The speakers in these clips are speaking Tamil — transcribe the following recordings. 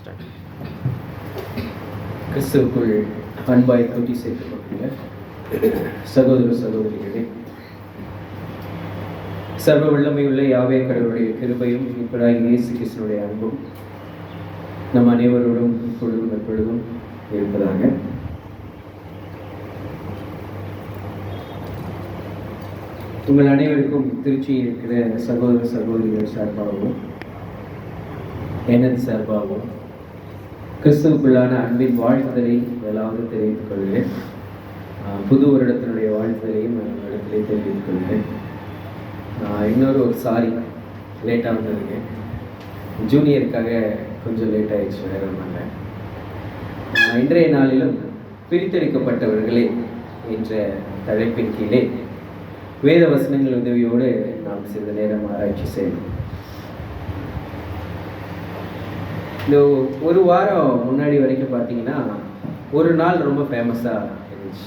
ஸ்டார்ட். கிறிஸ்துவுக்குள் அன்பாய் கூட்டி சேர்க்கப்பட்டுள்ள சகோதர சகோதரிகளே, சர்வ வல்லமையுள்ள யாவே கடவுளுடைய கிருபையும் இப்படாய் இயேசு கிறிஸ்துவினுடைய அன்பும் நம் அனைவரோடும் இப்பொழுதும் எப்பொழுதும் இருப்பதாக. உங்கள் அனைவருக்கும் திருச்சியில் இருக்கிற சகோதர சகோதரிகள் சார்பாகவும் எனது சார்பாகவும் கிறிஸ்துவுக்குள்ளான அன்பின் வாழ்த்துதலை முதலாவது தெரிவித்துக் கொள்கிறேன். புது வருடத்தினுடைய வாழ்த்துதலையும் நான் இடத்திலே தெரிவித்துக் கொள்கிறேன். இன்னொரு சாரி லேட்டாக வந்திருக்கேன். ஜூனியருக்காக கொஞ்சம் லேட் ஆகிடுச்சு, வேற ஒன்றாங்க. இன்றைய நாளிலும் பிரித்தெடுக்கப்பட்டவர்களே என்ற தலைப்பின் கீழே வேத வசனங்கள் உதவியோடு நாம் சிறிது நேரம் ஆராய்ச்சி செய்யணும். இந்த ஒரு வாரம் முன்னாடி வரைக்கும் பார்த்தீங்கன்னா ஒரு நாள் ரொம்ப ஃபேமஸாக இருந்துச்சு.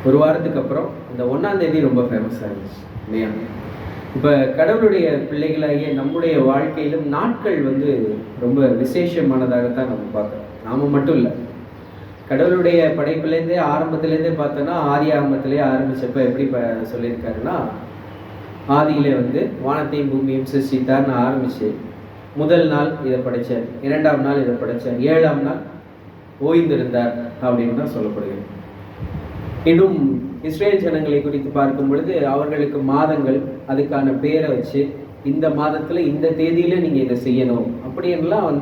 ஒரு வாரத்துக்கு அப்புறம் இந்த 1ஆம் தேதி ரொம்ப ஃபேமஸாக இருந்துச்சு இல்லையா? இப்போ கடவுளுடைய பிள்ளைகளாகிய நம்முடைய வாழ்க்கையிலும் நாட்கள் ரொம்ப விசேஷமானதாகத்தான் நம்ம பார்க்குறோம். நாம் மட்டும் இல்லை, கடவுளுடைய படைப்புலேருந்தே ஆரம்பத்துலேருந்தே பார்த்தோன்னா ஆதி ஆரம்பத்திலே ஆரம்பித்தப்போ எப்படி சொல்லியிருக்காருன்னா, ஆதியிலே வானத்தையும் பூமியும் சிருஷ்டித்தார்னு ஆரம்பித்து முதல் நாள் இதை படைத்தார், 2ஆம் நாள் இதை படைத்தார், 7ஆம் நாள் ஓய்ந்திருந்தார் அப்படின்னு தான் சொல்லப்படுகிறது. இன்னும் இஸ்ரேல் ஜனங்களை குறித்து பார்க்கும் பொழுது அவர்களுக்கு மாதங்கள், அதுக்கான பேரை வச்சு இந்த மாதத்தில் இந்த தேதியில் நீங்கள் இதை செய்யணும் அப்படின்லாம்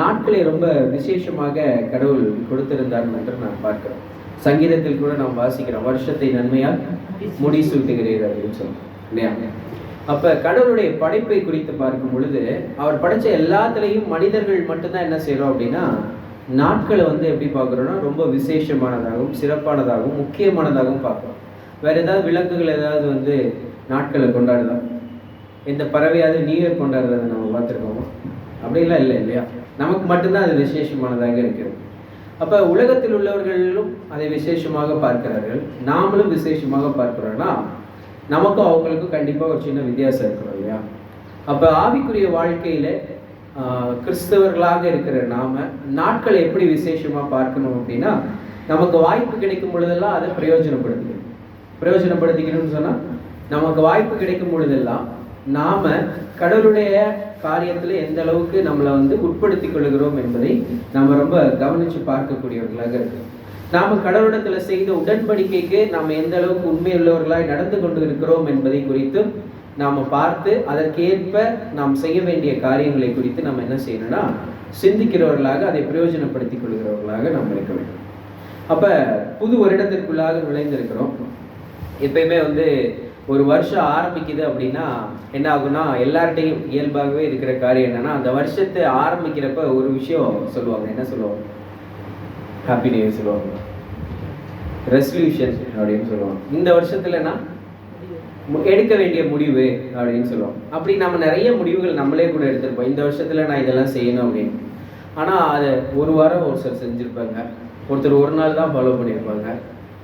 நாட்களை ரொம்ப விசேஷமாக கடவுள் கொடுத்திருந்தார் என்று நான் பார்க்கிறோம். சங்கீதத்தில் கூட நாம் வாசிக்கிறோம், வருஷத்தை நன்மையால் முடிசூட்டுகிறீர் அப்படின்னு சொல்லுவோம் இல்லையா? அப்போ கடவுளுடைய படைப்பை குறித்து பார்க்கும் பொழுது அவர் படைத்த எல்லாத்துலேயும் மனிதர்கள் மட்டும்தான் என்ன செய்கிறோம் அப்படின்னா நாட்களை எப்படி பார்க்குறோன்னா ரொம்ப விசேஷமானதாகவும் சிறப்பானதாகவும் முக்கியமானதாகவும் பார்க்குறோம். வேறு ஏதாவது விலங்குகள் ஏதாவது நாட்களை கொண்டாடுதான்? இந்த பறவையாவது நியூ இயர் கொண்டாடுறதை நம்ம பார்த்துருக்கோமா? அப்படிலாம் இல்லை இல்லையா? நமக்கு மட்டும்தான் அது விசேஷமானதாக இருக்கிறது. அப்போ உலகத்தில் உள்ளவர்களும் அதை விசேஷமாக பார்க்கிறார்கள், நாமளும் விசேஷமாக பார்க்கிறோம்னா நமக்கும் அவங்களுக்கும் கண்டிப்பாக ஒரு சின்ன வித்தியாசம் இருக்கிறோம் இல்லையா? அப்போ ஆவிக்குரிய வாழ்க்கையில் கிறிஸ்தவர்களாக இருக்கிற நாம நாட்களை எப்படி விசேஷமாக பார்க்கணும் அப்படின்னா, நமக்கு வாய்ப்பு கிடைக்கும் பொழுதெல்லாம் அதை பிரயோஜனப்படுத்திக்கணும்னு சொன்னால், நமக்கு வாய்ப்பு கிடைக்கும் பொழுதெல்லாம் நாம கடவுளுடைய காரியத்தில் எந்த அளவுக்கு நம்மளை உட்படுத்தி கொள்கிறோம் என்பதை நாம் ரொம்ப கவனித்து பார்க்கக்கூடியவர்களாக இருக்கோம். நாம் கடவுளிடத்தில் செய்த உடன்படிக்கைக்கு நாம் எந்த அளவுக்கு உண்மையுள்ளவர்களாய் நடந்து கொண்டு இருக்கிறோம் என்பதை குறித்தும் நாம் பார்த்து அதற்கேற்ப நாம் செய்ய வேண்டிய காரியங்களை குறித்து நம்ம என்ன செய்யணும்னா சிந்திக்கிறவர்களாக, அதை பிரயோஜனப்படுத்திக் கொள்கிறவர்களாக நாம் இருக்க வேண்டும். அப்போ புது வருடத்திற்குள்ளாக நுழைந்திருக்கிறோம். எப்பயுமே ஒரு வருஷம் ஆரம்பிக்குது அப்படின்னா என்ன ஆகுனா, எல்லார்ட்டையும் இயல்பாகவே இருக்கிற காரியம் என்னன்னா, அந்த வருஷத்தை ஆரம்பிக்கிறப்ப ஒரு விஷயம் சொல்லுவாங்க. என்ன சொல்லுவாங்க? ஹாப்பி நியூ இயர் சொல்லுவாங்க, ரெசல்யூஷன் அப்படின்னு சொல்லுவாங்க. இந்த வருஷத்துலனா எடுக்க வேண்டிய முடிவு அப்படின்னு சொல்லுவோம். அப்படி நம்ம நிறைய முடிவுகள் நம்மளே கூட எடுத்திருப்போம். இந்த வருஷத்துல நான் இதெல்லாம் செய்யணும் அப்படின்னு. ஆனால் அதை ஒரு வாரம் ஒருத்தர் செஞ்சுருப்பாங்க, ஒருத்தர் ஒரு நாள் தான் ஃபாலோ பண்ணியிருப்பாங்க,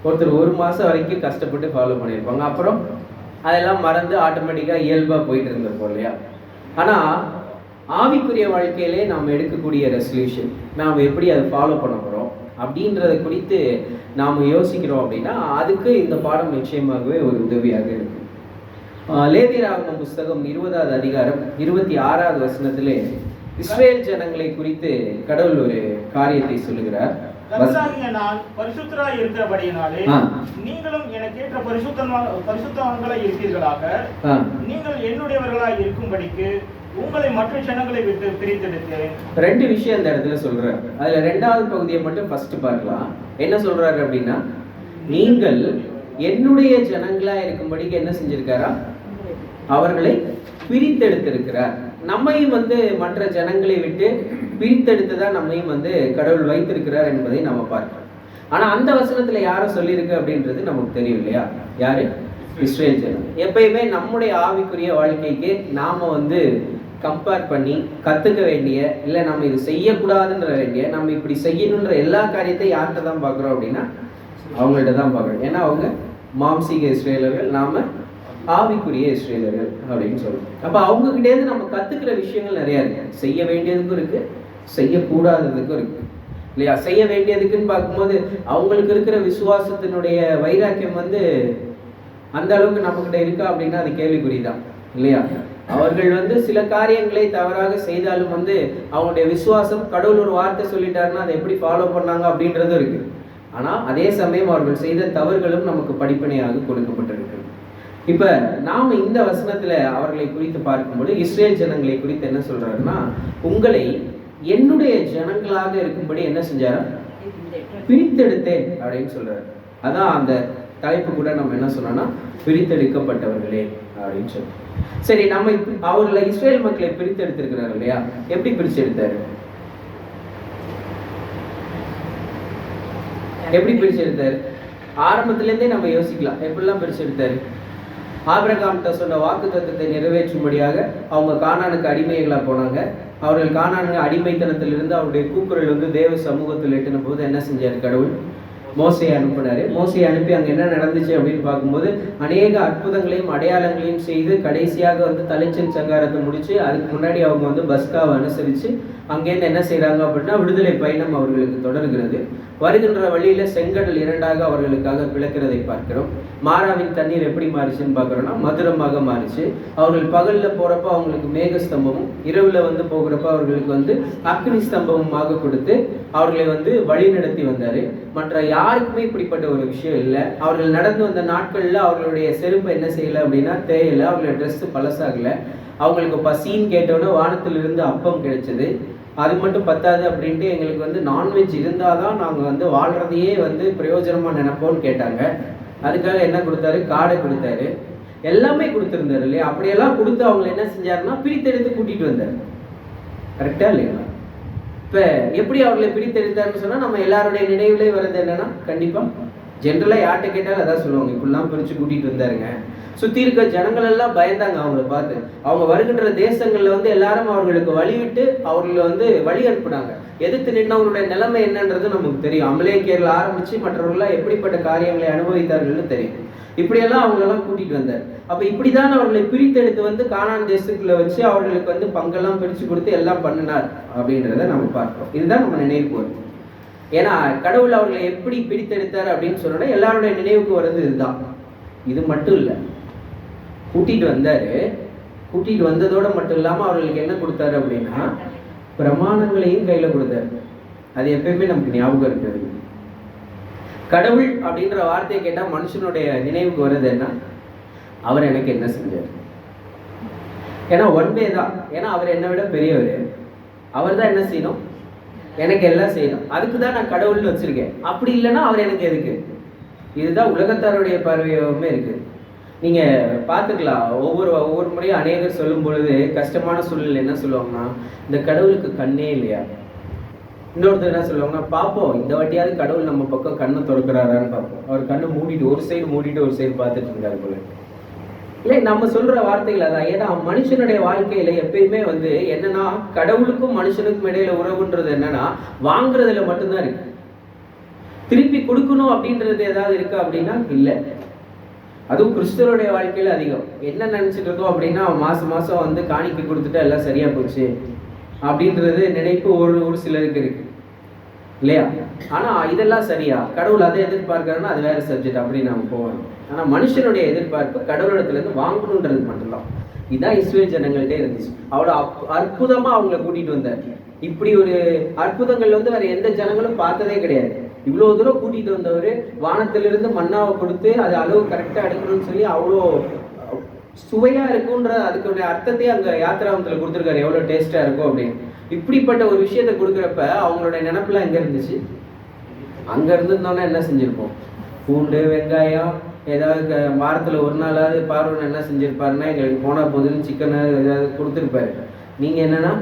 ஒருத்தர் ஒரு மாதம் வரைக்கும் கஷ்டப்பட்டு ஃபாலோ பண்ணியிருப்பாங்க. அப்புறம் அதெல்லாம் மறந்து ஆட்டோமேட்டிக்காக இயல்பாக போயிட்டு இருந்திருப்போம் இல்லையா? ஆனால் ஆவிக்குரிய வாழ்க்கையிலே நாம் எடுக்கக்கூடிய ரெசல்யூஷன், நாம் எப்படி அதை ஃபாலோ பண்ண போகிறோம் அப்படின்றத குறித்து நாம் யோசிக்கிறோம் அப்படின்னா அதுக்கு இந்த பாடம் நிச்சயமாகவே ஒரு உதவியாக இருக்கும். லேவியராகமம் புஸ்தகம் 20வது அதிகாரம் 26வது வசனத்திலே இஸ்ரேல் ஜனங்களை குறித்து கடவுள் ஒரு காரியத்தை சொல்லுகிறார். பரிசுத்தராய் இருக்கிறபடியினாலே நீங்களும் எனக்கேற்ற பரிசுத்தவான்களாய் இருக்கிறீர்களாக, நீங்கள் என்னுடையவர்களாய் இருக்கும்படிக்கு உங்களை மற்ற ஜனங்களை விட்டு பிரித்தெடுத்தேன். 2 விஷயம் அந்த இடத்துல சொல்றாரு. அதுல 2வது பகுதியை மட்டும் ஃபர்ஸ்ட் பார்க்கலாம். என்ன சொல்றாரு அப்படின்னா, நீங்கள் என்னுடைய ஜனங்களா இருக்கும்படிக்கு என்ன செஞ்சிருக்காரா? அவர்களை பிரித்தெடுத்திருக்கிறார். நம்மையும் மற்ற ஜனங்களை விட்டு பிரித்தெடுத்துதான் நம்மையும் கடவுள் வைத்திருக்கிறார் என்பதை நம்ம பார்க்கிறோம். ஆனா அந்த வசனத்துல யாரை சொல்லியிருக்கு அப்படின்றது நமக்கு தெரியும் இல்லையா? யாரு? இஸ்ரேல் ஜனம். எப்பயுமே நம்முடைய ஆவிக்குரிய வாழ்க்கைக்கு நாம கம்பேர் பண்ணி கற்றுக்க வேண்டிய, இல்லை நம்ம இது செய்யக்கூடாதுன்ற வேண்டிய, நம்ம இப்படி செய்யணுன்ற எல்லா காரியத்தை யார்கிட்ட தான் பார்க்குறோம் அப்படின்னா அவங்கள்ட்ட தான் பார்க்குறோம். ஏன்னா அவங்க மாம்சீக இஸ்ரேலர்கள், நாம் ஆவிக்குரிய இஸ்ரேலர்கள் அப்படின்னு சொல்லுவோம். அப்போ அவங்ககிட்டேருந்து நம்ம கற்றுக்கிற விஷயங்கள் நிறையா இருக்குது. செய்ய வேண்டியதுக்கும் இருக்குது, செய்யக்கூடாததுக்கும் இருக்கு இல்லையா? செய்ய வேண்டியதுக்குன்னு பார்க்கும்போது அவங்களுக்கு இருக்கிற விசுவாசத்தினுடைய வைராக்கியம் வந்து அந்த அளவுக்கு நம்மகிட்ட இருக்கா அப்படின்னா அது கேள்விக்குறிதான் இல்லையா? அவர்கள் வந்து சில காரியங்களை தவறாக செய்தாலும் வந்து அவங்களுடைய விசுவாசம், கடவுள் ஒரு வார்த்தை சொல்லிட்டாருன்னா அதை எப்படி ஃபாலோ பண்ணாங்க அப்படின்றதும் இருக்கு. ஆனால் அதே சமயம் அவர்கள் செய்த தவறுகளும் நமக்கு படிப்பனையாக கொடுக்கப்பட்டிருக்கு. இப்போ நாம் இந்த வசனத்தில் அவர்களை குறித்து பார்க்கும்போது இஸ்ரேல் ஜனங்களை குறித்து என்ன சொல்றாருன்னா, உங்களை என்னுடைய ஜனங்களாக இருக்கும்படி என்ன செஞ்சாரா? பிரித்தெடுத்தேன் அப்படின்னு சொல்றாரு. அதான் அந்த தலைப்பு கூட நம்ம என்ன சொன்னோம்னா பிரித்தெடுக்கப்பட்டவர்களே அப்படின்னு சொல்லி. சரி, நம்ம அவர்களை இஸ்ரேல் மக்களை பிரித்தெடுத்திருக்கிறாரு இல்லையா? எப்படி பிரிச்செடுத்தாரு? எப்படி பிரிச்செடுத்தாரு? ஆரம்பத்திலேருந்தே நம்ம யோசிக்கலாம் எப்படிலாம் பிரிச்செடுத்தாரு. ஆபிரகாம்கிட்ட சொன்ன வாக்கு தத்தத்தை நிறைவேற்றும்படியாக அவங்க கானானுக்கு அடிமைகளாக போனாங்க. அவர்கள் கானானு அடிமைத்தனத்திலிருந்து அவருடைய கூக்குரல் வந்து தேவ சமூகத்தில் எட்டின போது என்ன செஞ்சார்? கடவுள் மோசையை அனுப்பினாரு. மோசையை அனுப்பி அங்கே என்ன நடந்துச்சு அப்படின்னு பார்க்கும்போது அநேக அற்புதங்களையும் அடையாளங்களையும் செய்து கடைசியாக வந்து தலைச்சல் சங்காரத்தை முடிச்சு அதுக்கு முன்னாடி அவங்க வந்து பஸ்காவை அனுசரித்து அங்கேருந்து என்ன செய்கிறாங்க அப்படின்னா விடுதலை பயணம் அவர்களுக்கு தொடர்கிறது. வருகின்ற வழியில செங்கடல் இரண்டாக அவர்களுக்காக பிளக்கிறதை பார்க்கிறோம். மாறாவின் தண்ணீர் எப்படி மாறிச்சுன்னு பார்க்குறோம்னா மதுரமாக மாறிச்சு. அவர்கள் பகலில் போகிறப்ப அவங்களுக்கு மேக ஸ்தம்பமும், இரவில் வந்து போகிறப்ப அவர்களுக்கு வந்து அக்னி ஸ்தம்பமுமாக கொடுத்து அவர்களை வந்து வழி நடத்தி வந்தார். மற்ற யாருக்குமே இப்படிப்பட்ட ஒரு விஷயம் இல்லை. அவர்கள் நடந்து வந்த நாட்களில் அவர்களுடைய செருப்பு என்ன செய்யலை அப்படின்னா தேயலை, அவர்களுடைய ட்ரெஸ்ஸு பழசாகலை. அவங்களுக்கு பசின்னு கேட்டோன்னே வானத்திலிருந்து அப்பம் கிடைச்சது. அது மட்டும் பத்தாது அப்படின்ட்டு எங்களுக்கு வந்து நான்வெஜ் இருந்தால் தான் நாங்கள் வந்து வாழ்கிறதையே வந்து பிரயோஜனமாக நினைப்போம்னு கேட்டாங்க. அதுக்காக என்ன கொடுத்தாரு? காடை கொடுத்தாரு, எல்லாமே கொடுத்துருந்தாரு இல்லையா? அப்படியெல்லாம் கொடுத்து அவங்களை என்ன செஞ்சாருன்னா பிரித்தெடுத்து கூட்டிகிட்டு வந்தார். கரெக்டாக இல்லைங்களா? இப்போ எப்படி அவர்களை பிரித்தெடுத்தாருன்னு சொன்னால் நம்ம எல்லாருடைய நினைவுலேயே வர்றது என்னன்னா, கண்டிப்பாக ஜென்ரலாக யார்கிட்ட கேட்டாலும் அதான் சொல்லுவாங்க, இப்படிலாம் பிரித்து கூட்டிகிட்டு வந்தாருங்க. சுற்றி இருக்க ஜனங்கள் எல்லாம் பயந்தாங்க அவங்கள பார்த்து. அவங்க வருகின்ற தேசங்களில் வந்து எல்லாரும் அவர்களுக்கு வழிவிட்டு அவர்களை வந்து வழி அனுப்புனாங்க. எதிர்த்து நின்றவங்களுடைய நிலைமை என்னன்றது நமக்கு தெரியும். அமலேக்கியர்கள் ஆரம்பித்து மற்றவர்களாம் எப்படிப்பட்ட காரியங்களை அனுபவித்தார்கள்னு தெரியும். இப்படியெல்லாம் அவங்களெல்லாம் கூட்டிகிட்டு வந்தார். அப்போ இப்படி தான் அவர்களை பிரித்தெடுத்து வந்து கானான் தேசத்துக்குள்ள வச்சு அவர்களுக்கு வந்து பங்கெல்லாம் பிரித்து கொடுத்து எல்லாம் பண்ணினார் அப்படின்றத நம்ம பார்க்கிறோம். இதுதான் நம்ம நினைவுக்கு வரும். ஏன்னா கடவுள் அவர்களை எப்படி பிரித்தெடுத்தார் அப்படின்னு சொன்னோன்னா எல்லாருடைய நினைவுக்கு வர்றது இதுதான். இது மட்டும் இல்லை, கூட்டிகிட்டு வந்தார். கூட்டிகிட்டு வந்ததோடு மட்டும் இல்லாமல் அவர்களுக்கு என்ன கொடுத்தாரு அப்படின்னா பிரமாணங்களையும் கையில் கொடுத்தாரு. அது எப்பயுமே நமக்கு ஞாபகம் இருக்கிறது. கடவுள் அப்படின்ற வார்த்தையை கேட்டால் மனுஷனுடைய நினைவுக்கு வருது என்ன? அவர் எனக்கு என்ன செஞ்சார்? ஏன்னா ஒன்பே தான். ஏன்னா அவர் என்னை விட பெரியவர். அவர் தான் என்ன செய்யணும்? எனக்கு எல்லாம் செய்யணும். அதுக்கு தான் நான் கடவுள்னு வச்சுருக்கேன். அப்படி இல்லைன்னா அவர் எனக்கு எதுக்கு? இதுதான் உலகத்தாருடைய பார்வையுமே இருக்குது. நீங்கள் பார்த்துக்கலாம், ஒவ்வொரு முறையும் அநேகர் சொல்லும் பொழுது கஷ்டமான சூழ்நிலை என்ன சொல்லுவாங்கன்னா, இந்த கடவுளுக்கு கண்ணே இல்லையா? இன்னொருத்தர் என்ன சொல்லுவாங்கன்னா, பார்ப்போம் இந்த வாட்டியாவது கடவுள் நம்ம பக்கம் கண்ணை திறக்கிறாரான்னு பார்ப்போம். அவர் கண்ணை மூடிட்டு ஒரு சைடு ஒரு சைடு பார்த்துட்டு இருந்தார் போல. இல்லை, நம்ம சொல்கிற வார்த்தைகள் அதான். ஏன்னா மனுஷனுடைய வாழ்க்கையில் எப்பயுமே வந்து என்னன்னா கடவுளுக்கும் மனுஷனுக்கும் இடையில உறவுன்றது என்னன்னா வாங்குறதுல மட்டும்தான் இருக்கு. திருப்பி கொடுக்கணும் அப்படின்றது ஏதாவது இருக்கா அப்படின்னா இல்லை. அதுவும் கிறிஸ்தவருடைய வாழ்க்கையில் அதிகம். என்ன நினச்சிட்டு இருக்கோம் அப்படின்னா மாதம் வந்து காணிக்கை கொடுத்துட்டா எல்லாம் சரியாக போச்சு அப்படின்றது நினைப்பு ஒரு சிலருக்கு இருக்கு இல்லையா? ஆனால் இதெல்லாம் சரியா? கடவுள் அதை எதிர்பார்க்கறதுன்னா அது வேறு சப்ஜெக்ட் அப்படின்னு நம்ம போகணும். ஆனால் மனுஷனுடைய எதிர்பார்ப்பு கடவுளிடத்துலேருந்து வாங்கணுன்றது மட்டும்தான். இதுதான் இஸ்ரேல் ஜனங்கள்கிட்டே இருந்துச்சு. அவ்வளோ அற்புதமாக அவங்கள கூட்டிகிட்டு வந்தார். இப்படி ஒரு அற்புதங்கள் வந்து வேறு எந்த ஜனங்களும் பார்த்ததே கிடையாது. இவ்வளோ தூரம் கூட்டிகிட்டு வந்தவர் வானத்திலிருந்து மன்னாவை கொடுத்து அது அளவு கரெக்டாக எடுக்கணும்னு சொல்லி அவ்வளோ சுவையாக இருக்குன்ற அதுக்குடைய அர்த்தத்தையே அங்கே யாத்திராமத்தில் கொடுத்துருக்காரு, எவ்வளோ டேஸ்ட்டாக இருக்கும் அப்படின்னு. இப்படிப்பட்ட ஒரு விஷயத்தை கொடுக்குறப்ப அவங்களுடைய நினப்பெல்லாம் எங்கே இருந்துச்சு? அங்கே இருந்திருந்தோன்னா என்ன செஞ்சுருப்போம்? பூண்டு, வெங்காயம், ஏதாவது வாரத்தில் ஒரு நாளாவது பார்வன் என்ன செஞ்சுருப்பாருன்னா எங்களுக்கு போனால் போதுன்னு சிக்கனை ஏதாவது கொடுத்துருப்பாரு. நீங்கள் என்னென்னா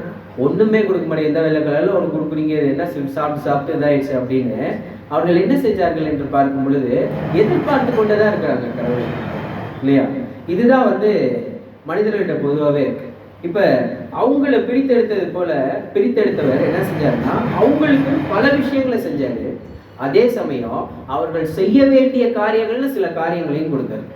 ஒன்றுமே கொடுக்க மாட்டேங்க, எந்த வெள்ளை கலரில் ஒன்று கொடுக்குறீங்க, இது என்ன சாப்பிட்டு இதாகிடுச்சு அப்படின்னு அவர்கள் என்ன செஞ்சார்கள் என்று பார்க்கும் பொழுது எதிர்பார்த்து கொண்டே தான் இருக்கிறாங்க கடவுள் இல்லையா? இதுதான் வந்து மனிதர்கிட்ட பொதுவாகவே இருக்கு. இப்போ அவங்கள பிரித்தெடுத்தவர் என்ன செஞ்சாருன்னா அவங்களுக்கு பல விஷயங்களை செஞ்சாரு. அதே சமயம் அவர்கள் செய்ய வேண்டிய காரியங்கள்னு சில காரியங்களையும் கொடுத்தாரு.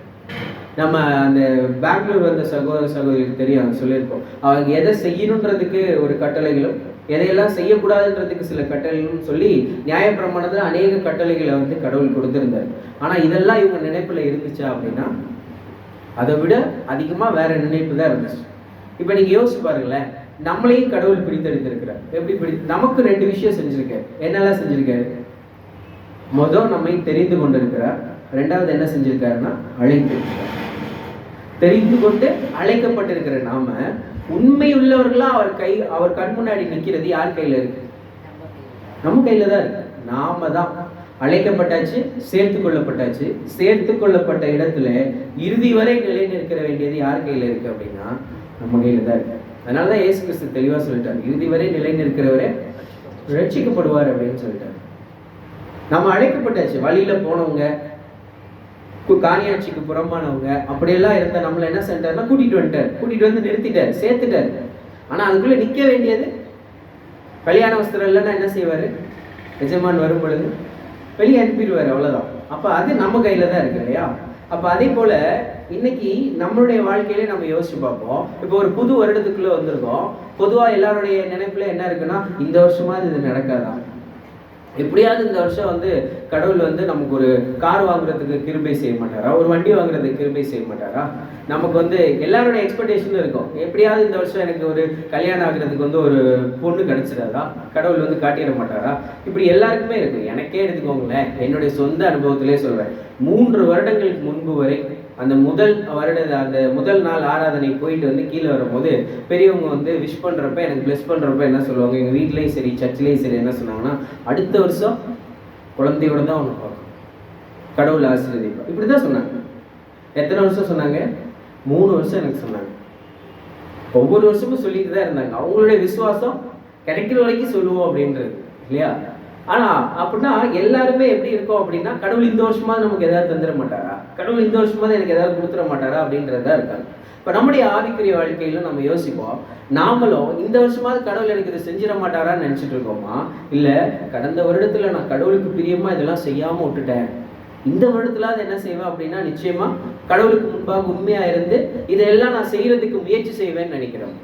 நம்ம அந்த பெங்களூர் வந்த சகோதரிக்கு தெரியும், சொல்லியிருப்போம். அவங்க எதை செய்யணுன்றதுக்கு ஒரு கட்டளைகளும் எதையெல்லாம் செய்யக்கூடாதுன்றதுக்கு சில கட்டளைன்னு சொல்லி நியாயப்பிரமாணத்தில் அநேக கட்டளைகளை வந்து கடவுள் கொடுத்திருந்தார். ஆனால் இதெல்லாம் இவங்க நினைப்புல இருந்துச்சா அப்படின்னா அதை விட அதிகமாக வேற நினைப்பு தான் இருந்துச்சு. இப்போ நீங்கள் யோசிச்சு பாருங்களேன், நம்மளையும் கடவுள் பிரித்தெடுத்திருக்கிறார். எப்படி நமக்கு 2 விஷயம் செஞ்சிருக்காரு. என்னெல்லாம் செஞ்சிருக்காரு? முதல் நம்மை தெரிந்து கொண்டிருக்கிறார். 2வது என்ன செஞ்சிருக்காருன்னா அழைத்திருக்கிறார். தெரிந்து கொண்டு அழைக்கப்பட்டிருக்கிற நாம உண்மையுள்ளவர்களா அவர் கண் முன்னாடி நிற்கிறது யார் கையில இருக்கு? நம்ம கையில தான் இருக்கு. நாம தான் அழைக்கப்பட்டாச்சு, சேர்த்து கொள்ளப்பட்டாச்சு. சேர்த்து கொள்ளப்பட்ட இடத்துல இறுதி வரை நிலை நிற்க வேண்டியது யார் கையில இருக்கு அப்படின்னா நம்ம கையில தான் இருக்கு. அதனாலதான் இயேசு கிறிஸ்து தெளிவா சொல்லிட்டாரு, இறுதி வரை நிலை நிற்கிறவரே ரட்சிக்கப்படுவார் அப்படின்னு சொல்லிட்டாரு. நம்ம அழைக்கப்பட்டாச்சு. வழியில போனவங்க, காணியாட்சிக்கு புறம்பானவங்க அப்படியெல்லாம் இருந்த நம்மள என்ன செஞ்சாருன்னா கூட்டிட்டு வந்து நிறுத்திட்டார், சேர்த்துட்டார். ஆனா அதுக்குள்ள நிக்க வேண்டியது கல்யாண வஸ்திரம் இல்லைன்னா என்ன செய்வாரு? எஜமான் வரும் பொழுது வெளியே அனுப்பிடுவாரு, அவ்வளவுதான். அப்ப அது நம்ம கையில தான் இருக்கு இல்லையா? அப்ப அதே போல இன்னைக்கு நம்மளுடைய வாழ்க்கையிலே நம்ம யோசிச்சு பார்ப்போம். இப்போ ஒரு புது வருடத்துக்குள்ள வந்திருக்கோம். பொதுவா எல்லாருடைய நினைப்புல என்ன இருக்குன்னா, இந்த வருஷமா இது நடக்காதா, எப்படியாவது இந்த வருஷம் வந்து கடவுள் வந்து நமக்கு ஒரு கார் வாங்குறதுக்கு கிருபை செய்ய மாட்டாரா, ஒரு வண்டி வாங்குறதுக்கு கிருபை செய்ய மாட்டாரா? நமக்கு வந்து எல்லாருடைய எக்ஸ்பெக்டேஷனும் இருக்கும், எப்படியாவது இந்த வருஷம் எனக்கு ஒரு கல்யாணம் ஆகுறதுக்கு வந்து ஒரு பொண்ணு கிடைச்சிடாதா, கடவுள் வந்து காட்டிட மாட்டாரா? இப்படி எல்லாருக்குமே இருக்கு. எனக்கே எடுத்துக்கோங்களேன், என்னுடைய சொந்த அனுபவத்திலே சொல்றேன். 3 வருடங்களுக்கு முன்பு வரை அந்த முதல் நாள் ஆராதனை போயிட்டு வந்து கீழே வரும்போது பெரியவங்க வந்து விஷ் பண்றப்ப, எனக்கு பிளஸ் பண்றப்ப என்ன சொல்லுவாங்க, எங்க வீட்லயும் சரி சர்ச்சிலையும் சரி என்ன சொன்னாங்கன்னா, அடுத்த வருஷம் குழந்தையோட தான் ஒன்று பார்க்கணும், கடவுள் ஆசீர்வதிப்பா, இப்படிதான் சொன்னாங்க. எத்தனை வருஷம் சொன்னாங்க? 3 வருஷம் எனக்கு சொன்னாங்க. ஒவ்வொரு வருஷமும் சொல்லிட்டு தான் இருந்தாங்க. அவங்களுடைய விசுவாசம் கிடைக்கிற வரைக்கும் சொல்லுவோம் அப்படின்றது இல்லையா? ஆனா அப்படின்னா எல்லாருமே எப்படி இருக்கோம் அப்படின்னா, கடவுள் இந்த வருஷமாவது நமக்கு ஏதாவது தந்துட மாட்டாரா, கடவுள் இந்த வருஷமாவது எனக்கு ஏதாவது கொடுத்துட மாட்டாரா அப்படின்றதா இருக்காங்க. இப்ப நம்முடைய ஆவிக்குரிய வாழ்க்கையில நம்ம யோசிப்போம், நாமளும் இந்த வருஷமாவது கடவுள் எனக்கு இதை செஞ்சிட மாட்டாரான்னு நினைச்சிட்டு இருக்கோமா? இல்ல கடந்த வருடத்துல நான் கடவுளுக்கு பிரியமா இதெல்லாம் செய்யாம விட்டுட்டேன், இந்த வருடத்துல அது என்ன செய்வேன் அப்படின்னா நிச்சயமா கடவுளுக்கு முன்பாக உண்மையா இருந்து இதெல்லாம் நான் செய்யறதுக்கு முயற்சி செய்வேன்னு நினைக்கிறோம்.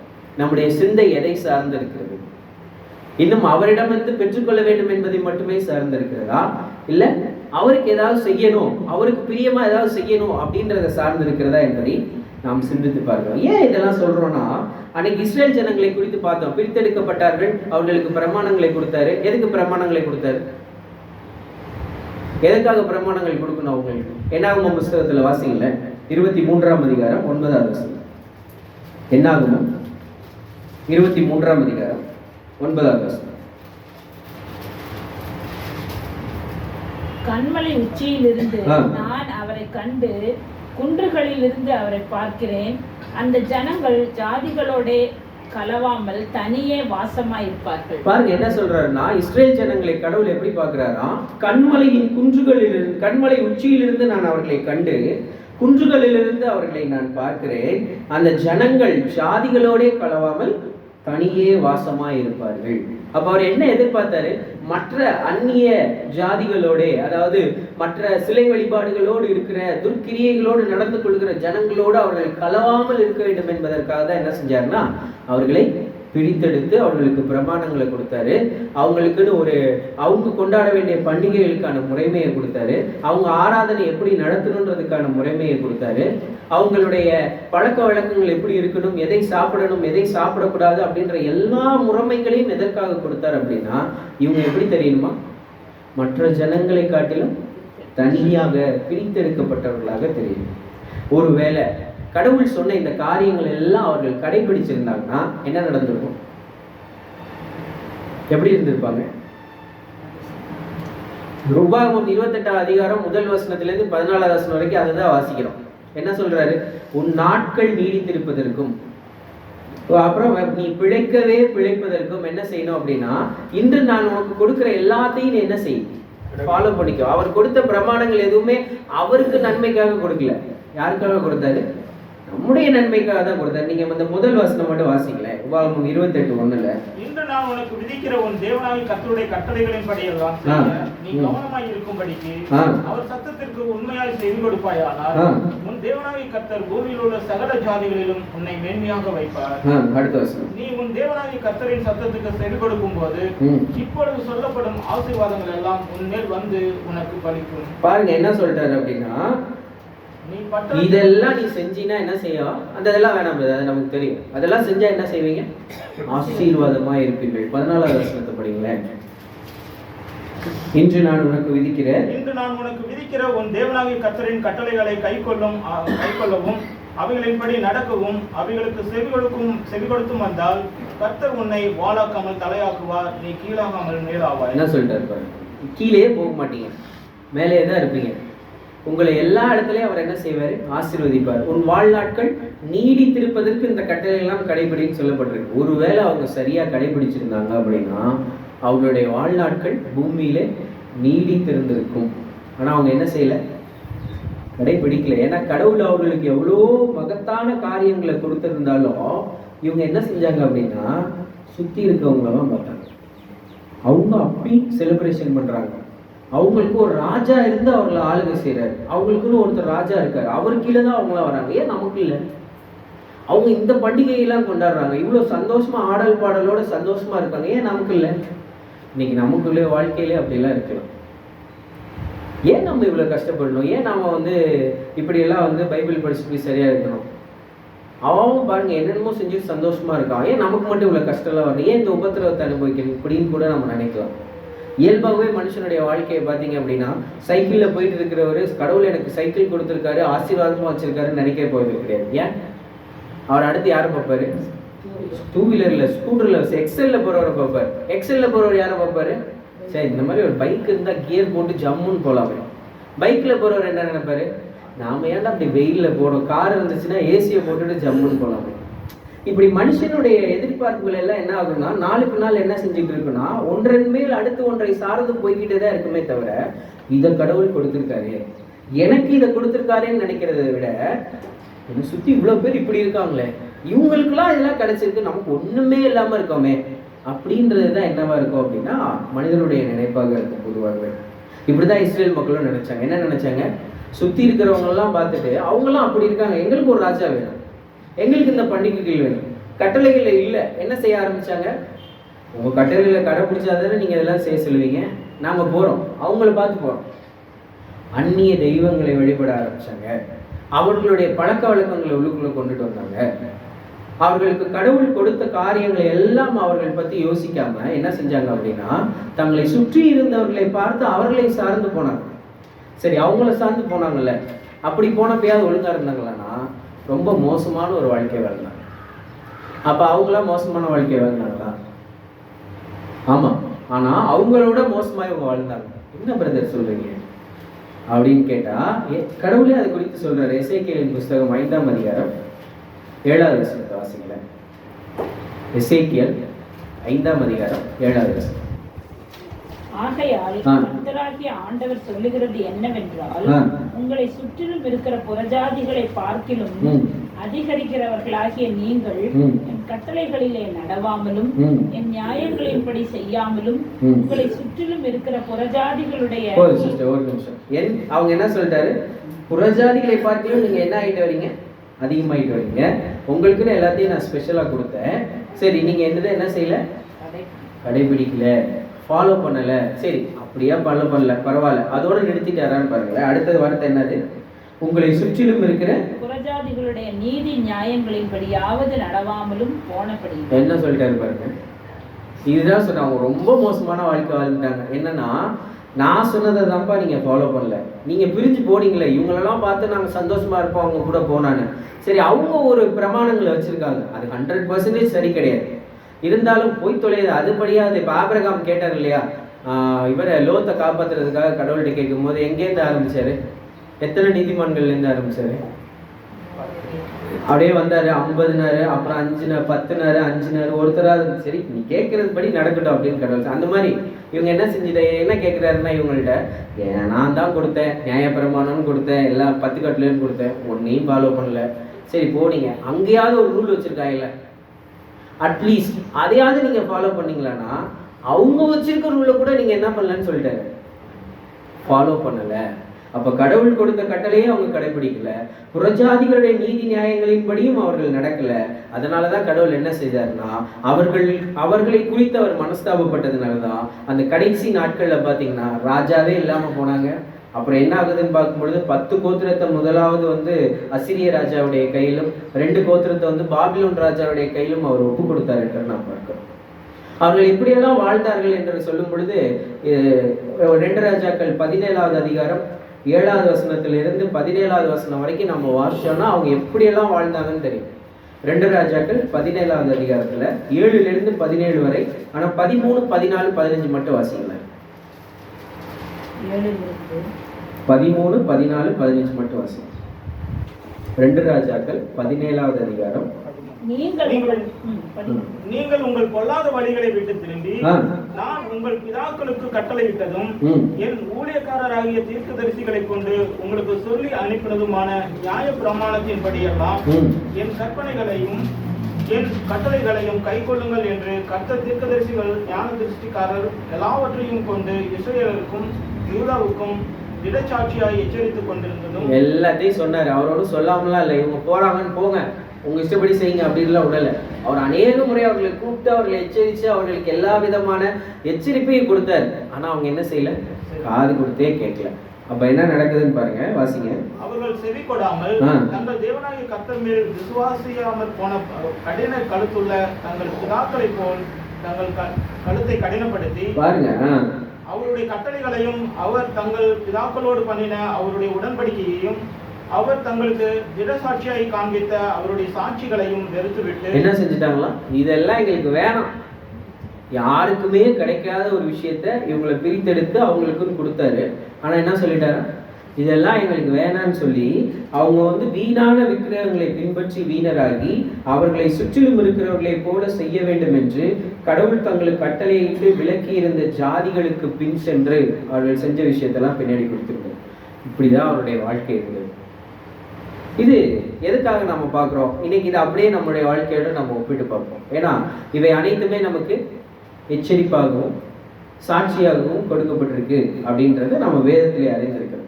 நம்முடைய சிந்தை எதை சார்ந்து இருக்கிறது? இன்னும் அவரிடமிருந்து பெற்றுக்கொள்ள வேண்டும் என்பதை மட்டுமே சார்ந்திருக்கிறதா, இல்ல அவருக்கு ஏதாவது செய்யணும், அவருக்கு பிரியமா ஏதாவது செய்யணும் அப்படின்றத சார்ந்து இருக்கிறதா என்பதை நாம் சிந்தித்து பார்க்கிறோம். ஏன் இதெல்லாம் சொல்றோம்னா, அன்னைக்கு இஸ்ரேல் ஜனங்களை குறித்து பார்த்தோம். பிரித்தெடுக்கப்பட்டார்கள், அவர்களுக்கு பிரமாணங்களை கொடுத்தாரு. எதுக்கு பிரமாணங்களை கொடுத்தாரு? எதற்காக பிரமாணங்கள் கொடுக்கணும் அவங்களுக்கு? என்னாகுமோ புஸ்தகத்துல வாசிங்கள 23ஆம் அதிகாரம் 9வது வசனம். என்னாகுமோ 23ஆம் அதிகாரம் 9வது வசனம். கண்மலை உச்சியிலிருந்து நான் அவரை கண்டு குன்றுகளிலிருந்து அவரை பார்க்கிறேன். அந்த ஜனங்கள் ஜாதிகளோட கலவாமல் தனியே வாசமாயிருப்பார்கள். பாருங்க என்ன சொல்றாருன்னா, இஸ்ரேல் ஜனங்களை கடவுள் எப்படி பார்க்கிறாரா? கண்மலையின் குன்றுகளிலிருந்து, கண்மலை உச்சியிலிருந்து நான் அவர்களை கண்டு குன்றுகளிலிருந்து அவர்களை நான் பார்க்கிறேன். அந்த ஜனங்கள் ஜாதிகளோட கலவாமல் தனியே வாசமாய் இருப்பார்கள். அப்ப அவர் என்ன எதிர்பார்த்தாரு? மற்ற அந்நிய ஜாதிகளோட, அதாவது மற்ற சிலை வழிபாடுகளோடு இருக்கிற துர்க்கிரியைகளோடு நடந்து கொள்கிற ஜனங்களோடு அவர்கள் கலவாமல் இருக்க வேண்டும் என்பதற்காக தான் என்ன செஞ்சாருன்னா, அவர்களை பிரித்தெடுத்து அவர்களுக்கு பிரமாணங்களை கொடுத்தாரு. அவங்களுக்குன்னு அவங்க கொண்டாட வேண்டிய பண்டிகைகளுக்கான முறைமையை கொடுத்தாரு. அவங்க ஆராதனை எப்படி நடத்தணுன்றதுக்கான முறைமையை கொடுத்தாரு. அவங்களுடைய பழக்க வழக்கங்கள் எப்படி இருக்கணும், எதை சாப்பிடணும், எதை சாப்பிடக்கூடாது அப்படின்ற எல்லா முறைமைகளையும் எதற்காக கொடுத்தாரு அப்படின்னா, இவங்க எப்படி தெரியுமா, மற்ற ஜனங்களை காட்டிலும் தனியாக பிரித்தெடுக்கப்பட்டவர்களாக தெரியும். ஒருவேளை கடவுள் சொன்ன இந்த காரியங்கள் எல்லாம் அவர்கள் கடைபிடிச்சிருந்தாங்கன்னா என்ன நடந்திருக்கும்? எப்படி இருந்திருப்பாங்க? உபாகமம் 28ஆம் அதிகாரம் 1 வசனத்திலிருந்து 14வது வசனம் வரைக்கும் அதை தான் வாசிக்கிறோம். என்ன சொல்றாரு? உன் நாட்கள் நீடித்திருப்பதற்கும், அப்புறம் நீ பிழைப்பதற்கும் என்ன செய்யணும் அப்படின்னா, இன்று நான் உனக்கு கொடுக்கிற எல்லாத்தையும் நீ என்ன செய்ய, ஃபாலோ பண்ணிக்கோ. அவர் கொடுத்த பிரமாணங்கள் எதுவுமே அவருக்கு நன்மைக்காக கொடுக்கல. யாருக்காக கொடுத்தாரு? நம்முடைய நன்மைக்காக தான் கொடுத்தார். நீங்க அந்த முதல் வசனம் மட்டும் வாசிங்களேன். உபாகமம் 28:1. இன்று நான் உனக்கு விதிக்கிற உன் தேவனாகிய கர்த்தருடைய கட்டளைகளின்படி எல்லாம் நீ கவனமாய் இருக்கும்படிக்கு அவர் சத்தத்திற்கு உண்மையாய் செவி கொடுப்பாயானால் உன் தேவனாகிய கர்த்தர் பூமியில் உள்ள சகல ஜாதிகளிலும் உன்னை மேன்மையாக வைப்பார். அடுத்த வசனம். நீ உன் தேவனாகிய கர்த்தரின் சத்தத்துக்கு செவி கொடுக்கும் போது இப்பொழுது சொல்லப்படும் ஆசீர்வாதங்கள் எல்லாம் உன்மேல் வந்து உனக்கு பலிக்கும். பாருங்க என்ன சொல்றாரு அப்படின்னா, இதெல்லாம் நீ செஞ்சீனா என்ன செய்யும், அந்த இதெல்லாம் வேணாம், அது நமக்கு தெரியும். அதெல்லாம் செஞ்சா என்ன செய்வீங்க? ஆசீர்வாதமா இருப்பீர்கள். 14வது வசனத்தை படிங்களேன். இன்று நான் உனக்கு விதிக்கிற உன் தேவனாகிய கர்த்தரின் கட்டளைகளை கைக்கொள்ளவும் அவைகளின்படி நடக்கவும் அவைகளுக்கு செவி கொடுத்தும் வந்தால் கர்த்தர் உன்னை வாளாக்காமல் தலையாக்குவார், நீ கீழாகாமல் மேலாவாய். என்ன சொல்லிட்டாரு பாருங்க, கீழே போக மாட்டீங்க, மேலே தான் இருப்பீங்க. உங்களை எல்லா இடத்துலையும் அவர் என்ன செய்வார்? ஆசீர்வதிப்பார். உன் வாழ்நாட்கள் நீடித்திருப்பதற்கு இந்த கட்டளையெல்லாம் கடைபிடின்னு சொல்லப்பட்டிருக்கு. ஒருவேளை அவங்க சரியாக கடைபிடிச்சிருந்தாங்க அப்படின்னா அவங்களுடைய வாழ்நாட்கள் பூமியிலே நீடித்திருந்திருக்கும். ஆனால் அவங்க என்ன செய்யலை? கடைபிடிக்கல. ஏன்னா கடவுள் அவர்களுக்கு எவ்வளோ மகத்தான காரியங்களை கொடுத்திருந்தாலும் இவங்க என்ன செஞ்சாங்க அப்படின்னா சுற்றி இருக்கவங்களெல்லாம் பார்த்தாங்க. அவங்க அப்படி செலிப்ரேஷன் பண்ணுறாங்க. அவங்களுக்கு ஒரு ராஜா இருந்து அவங்களை ஆளுகை செய்கிறாரு. அவங்களுக்குன்னு ஒருத்தர் ராஜா இருக்காரு, அவர் கீழே தான் அவங்களாம் வராங்க. ஏன் நமக்கு இல்லை? அவங்க இந்த பண்டிகையெல்லாம் கொண்டாடுறாங்க, இவ்வளோ சந்தோஷமா ஆடல் பாடலோட சந்தோஷமா இருக்காங்க. ஏன் நமக்கு இல்லை? இன்னைக்கு நமக்குள்ளே வாழ்க்கையிலே அப்படிலாம் இருக்கலாம். ஏன் நம்ம இவ்வளோ கஷ்டப்படணும்? ஏன் நம்ம இப்படியெல்லாம் பைபிள் படிச்சுட்டு போய் சரியா இருக்கணும்? அவங்க பாருங்க என்னென்னமோ செஞ்சு சந்தோஷமா இருக்கான். ஏன் நமக்கு மட்டும் இவ்வளோ கஷ்டம்லாம் வரணும்? ஏன் இந்த உபத்திரவத்தை அனுபவிக்கணும் இப்படின்னு கூட நம்ம நினைக்கலாம். இயல்பாகவே மனுஷனுடைய வாழ்க்கையை பார்த்தீங்க அப்படின்னா சைக்கிளில் போயிட்டு இருக்கிறவர் கடவுள் எனக்கு சைக்கிள் கொடுத்துருக்காரு, ஆசீர்வாதமாக வச்சிருக்காருன்னு நினைக்க போகிறது கிடையாது. ஏன்? அவர் அடுத்து யாரை பார்ப்பாரு? டூ வீலரில், ஸ்கூட்டரில், எக்ஸலில் போகிறவரை பார்ப்பார். எக்ஸலில் போகிறவர் யாரை பார்ப்பாரு? சரி, இந்த மாதிரி ஒரு பைக் இருந்தால் கியர் போட்டு ஜம்முன்னு போகலாமே. பைக்கில் போகிறவர் என்ன நினைப்பாரு? நாம ஏன்டா அப்படி வெயிலில் போகிறோம், கார் இருந்துச்சுன்னா ஏசியை போட்டுட்டு ஜம்முன்னு போகலாமே. இப்படி மனுஷனுடைய எதிர்பார்ப்புகள் எல்லாம் என்ன ஆகும்னா நாளுக்கு நாள் என்ன செஞ்சுட்டு இருக்குன்னா ஒன்றன் மேல் அடுத்து ஒன்றை சார்ந்து போய்கிட்டே தான் இருக்குமே தவிர இதை கடவுள் கொடுத்துருக்காரு, எனக்கு இதை கொடுத்துருக்காருன்னு நினைக்கிறத விட என்னை சுற்றி இவ்வளோ பேர் இப்படி இருக்காங்களே, இவங்களுக்குலாம் இதெல்லாம் கிடைச்சிருக்கு, நமக்கு ஒன்றுமே இல்லாமல் இருக்கோமே அப்படின்றது தான் என்னவா இருக்கும் அப்படின்னா மனிதனுடைய நினைப்பாக இருக்கும். பொதுவாகவே இப்படிதான் இஸ்ரேல் மக்களும் நினைச்சாங்க. என்ன நினைச்சாங்க? சுற்றி இருக்கிறவங்களெல்லாம் பார்த்துட்டு அவங்களாம் அப்படி இருக்காங்க, எங்களுக்கு ஒரு ராஜா வேணும், எங்களுக்கு இந்த பண்டிகைகள் வேணும். கட்டளைகள் இல்லை, என்ன செய்ய ஆரம்பிச்சாங்க? உங்கள் கட்டளைகளை கடைபிடிச்சாதானே நீங்கள் இதெல்லாம் செய்ய சொல்லுவீங்க, நாங்கள் போகிறோம், அவங்கள பார்த்து போகிறோம். அந்நிய தெய்வங்களை வழிபட ஆரம்பிச்சாங்க. அவர்களுடைய பழக்க வழக்கங்களை உள்ளுக்குள்ளே கொண்டுட்டு வந்தாங்க. அவர்களுக்கு கடவுள் கொடுத்த காரியங்களை எல்லாம் அவர்கள் பற்றி யோசிக்காம என்ன செஞ்சாங்க அப்படின்னா தங்களை சுற்றி இருந்தவர்களை பார்த்து அவர்களை சார்ந்து போனாங்க. சரி, அவங்கள சார்ந்து போனாங்கல்ல, அப்படி போனப்பயாவது ஒழுங்கா இருந்தாங்களான்னா ரொம்ப மோசமான ஒரு வாழ்க்கை வாழ்ந்தாங்க. அப்ப அவங்களாம் மோசமான வாழ்க்கை வாழ்ந்தாங்களா? ஆமா. ஆனா அவங்களோட மோசமா இவங்க வாழ்ந்தாங்க. என்ன பிரதர் சொல்றீங்க அப்படின்னு கேட்டா கடவுளே அது குறித்து சொல்றாரு. எசேக்கியேலின் புஸ்தகம் 5ஆம் அதிகாரம் 7வது வசனத்தை வாசிங்களேன். எசேக்கியேல் 5ஆம் அதிகாரம் 7வது வசனம். ஆகையால் கர்த்தராகிய ஆண்டவர் சொல்லுகிறது என்னவென்றால், உங்களை சுற்றிலும் இருக்கிற புறஜாதிகளை பார்க்கிலும் அதிகரிக்கிறவர்களாகிய நீங்கள் என் கட்டளைகளிலே நடவாமலும் என் நியாயங்களின்படி செய்யாமலும் உங்களை சுற்றிலும் இருக்கிற புறஜாதிகளுடைய அவங்க என்ன சொல்லிட்டாரு? புறஜாதிகளை பார்க்கிலும் நீங்க என்ன ஆயிட்டு வரீங்க? அதிகமாயிட்டு வரீங்க. உங்களுக்குன்னு எல்லாத்தையும் நான் ஸ்பெஷலா கொடுத்தேன். சரி, நீங்க என்ன செய்யல? கடைபிடிக்கல, ஃபாலோ பண்ணல. சரி, அப்படியா ஃபாலோ பண்ணல, பரவாயில்ல, அதோட நிறுத்திட்டாரான்னு பாருங்களேன். அடுத்தது வார்த்தை என்னது? உங்களை சுற்றிலும் இருக்கிற புறஜாதிகளுடைய நீதி நியாயங்களின்படியாவது நடவாமலும் போனபடி. என்ன சொல்லிட்டாரு பாருங்க. இதுதான் சொன்ன, அவங்க ரொம்ப மோசமான வாழ்க்கை வாழ்ந்துட்டாங்க. என்னன்னா நான் சொன்னதை தான்ப்பா நீங்க ஃபாலோ பண்ணல, நீங்க பிரிஞ்சு போனீங்களே, இவங்களெல்லாம் பார்த்து நாங்க சந்தோஷமா இருப்போம் அவங்க கூட போனான்னு. சரி, அவங்க ஒரு பிரமாணங்களை வச்சிருக்காங்க, அது 100% சரி கிடையாது. இருந்தாலும் போய் தொலையுது, அதுபடியாது. இப்போ ஆபிரகாம் கேட்டார் இல்லையா, இவரை லோத்தை காப்பாற்றுறதுக்காக கடவுள்கிட்ட கேட்கும் போது எங்கேருந்து ஆரம்பிச்சாரு? எத்தனை நீதிமான்கள்லேருந்து ஆரம்பிச்சாரு? அப்படியே வந்தாரு, 50 அப்புறம் 5 10 5 ஒருத்தராக. சரி, நீ கேட்கறது படி நடக்கட்டும் அப்படின்னு கடவுள். அந்த மாதிரி இவங்க என்ன செஞ்சுட்ட, என்ன கேட்குறாருன்னா இவங்கள்ட்ட நான் தான் கொடுத்தேன், நியாயப்பிரமாணம்னு கொடுத்தேன், எல்லாம் 10 கட்டளைன்னு கொடுத்தேன், ஒன்றையும் ஃபாலோ பண்ணல. சரி போனீங்க, அங்கேயாவது ஒரு ரூல் வச்சுருக்காங்கல்ல, அட்லீஸ்ட் அதையாவது நீங்கள் ஃபாலோ பண்ணீங்களான்னா, அவங்க வச்சிருக்க ரூலை கூட நீங்கள் என்ன பண்ணலன்னு சொல்லிட்டாரு, ஃபாலோ பண்ணலை. அப்போ கடவுள் கொடுத்த கட்டளையே அவங்க கடைபிடிக்கல, புறஜாதிகளுடைய நீதி நியாயங்களின்படியும் அவர்கள் நடக்கலை. அதனால தான் கடவுள் என்ன செய்தார்னா, அவர்களை குறித்து அவர் மனஸ்தாபப்பட்டதுனால தான் அந்த கடைசி நாட்களில் பார்த்தீங்கன்னா ராஜாவே இல்லாமல் போனாங்க. அப்புறம் என்ன ஆகுதுன்னு பார்க்கும்பொழுது 10 கோத்திரத்தை முதலாவது அசிரிய ராஜாவுடைய கையிலும் 2 கோத்திரத்தை பாபிலோன் ராஜாவுடைய கையிலும் அவர் ஒப்பு கொடுத்தார் என்று நாம் பார்க்கிறோம். அவர்கள் இப்படியெல்லாம் வாழ்ந்தார்கள் என்று சொல்லும் பொழுது 2 ராஜாக்கள் 17வது அதிகாரம் 7வது வசனத்திலிருந்து 17வது வசனம் வரைக்கும் நம்ம வாசிச்சோம்னா அவங்க எப்படியெல்லாம் வாழ்ந்தாங்கன்னு தெரியும். 2 ராஜாக்கள் 17வது அதிகாரத்தில் 7லிருந்து 17 வரை. ஆனால் 13, 14, 15 மட்டும் வாசிங்களேன். 13, 14, 15 மட்டும் வாசிங்க. 2 ராஜாக்கள் 17வது அதிகாரம். நீங்கள் உங்கள் பொல்லாத வழிகளை விட்டு திரும்பி நான் உங்கள் பிதாக்களுக்கு கட்டளையிட்டதும் என் ஊழியக்காரராகிய தீர்க்கதரிசிகளை கொண்டு உங்களுக்கு சொல்லி அனுப்பினதுமான நியாய பிரமாணத்தின்படியெல்லாம் என் கற்பனைகளையும் என் கட்டளைகளையும் கை கொள்ளுங்கள் என்று கர்த்தர் தீர்க்கதரிசிகள் ஞான திருஷ்டிக்காரர் எல்லாவற்றையும் கொண்டு இஸ்ரவேலருக்கும் யூதாவுக்கும் திடச்சாட்சியாய் எச்சரித்துக் கொண்டிருந்ததும் எல்லாத்தையும் சொன்னார். அவரோடு சொல்லாமலாம் இல்லை, இவங்க போறாங்கன்னு போங்க, உங்க இஷ்டப்படி செய்யுங்க அப்படின்லாம் உடலை. அவர் அநேக முறை அவர்களை கூப்பிட்டு அவர்களை எச்சரித்து அவர்களுக்கு எல்லா விதமான எச்சரிப்பையும் கொடுத்தாரு. ஆனா அவங்க என்ன செய்யல, காது கொடுத்தே கேட்கல. அப்ப என்ன நடக்குதுன்னு பாருங்க, வாசிங்க. அவர்கள் செவி கொடாமல் தங்கள் தேவனாகிய கர்த்தர் மேல் விசுவாசியாமல் போன கடின கழுத்துள்ள தங்கள் பிதாக்களை போல் தங்கள் கழுத்தை கடினப்படுத்தி பாருங்க, அவருடைய கட்டளைகளையும் அவர் தங்கள் பிதாக்களோடு பண்ணின அவருடைய உடன்படிக்கையையும் அவர் தங்களுக்கு திடசாட்சியாய் காண்பித்த அவருடைய சாட்சிகளையும் வெறுத்துவிட்டு என்ன செஞ்சுட்டாங்களா, இதெல்லாம் எங்களுக்கு வேணாம், யாருக்குமே கிடைக்காத ஒரு விஷயத்த இவங்களை பிரித்தெடுத்து அவங்களுக்குன்னு கொடுத்தாரு. ஆனா என்ன சொல்லிட்டாரா, இதெல்லாம் எங்களுக்கு வேணான்னு சொல்லி அவங்க வீணான விக்கிரகங்களை பின்பற்றி வீணராகி அவர்களை சுற்றிலும் இருக்கிறவர்களை போல செய்ய வேண்டும் என்று கடவுள் தங்களுக்கு கட்டளையிட்டு விலக்கி இருந்த ஜாதிகளுக்கு பின் சென்று அவர்கள் செஞ்ச விஷயத்தெல்லாம் பின்னாடி கொடுத்துருக்கோம். இப்படிதான் அவருடைய வாழ்க்கை இருந்தது. இது எதுக்காக நம்ம பார்க்குறோம் இன்னைக்கு, இதை அப்படியே நம்மளுடைய வாழ்க்கையோட நம்ம ஒப்பிட்டு பார்ப்போம். ஏன்னா இவை அனைத்துமே நமக்கு எச்சரிப்பாகவும் சாட்சியாகவும் கொடுக்கப்பட்டிருக்கு அப்படின்றத நம்ம வேதத்திலே அறிந்திருக்கிறோம்.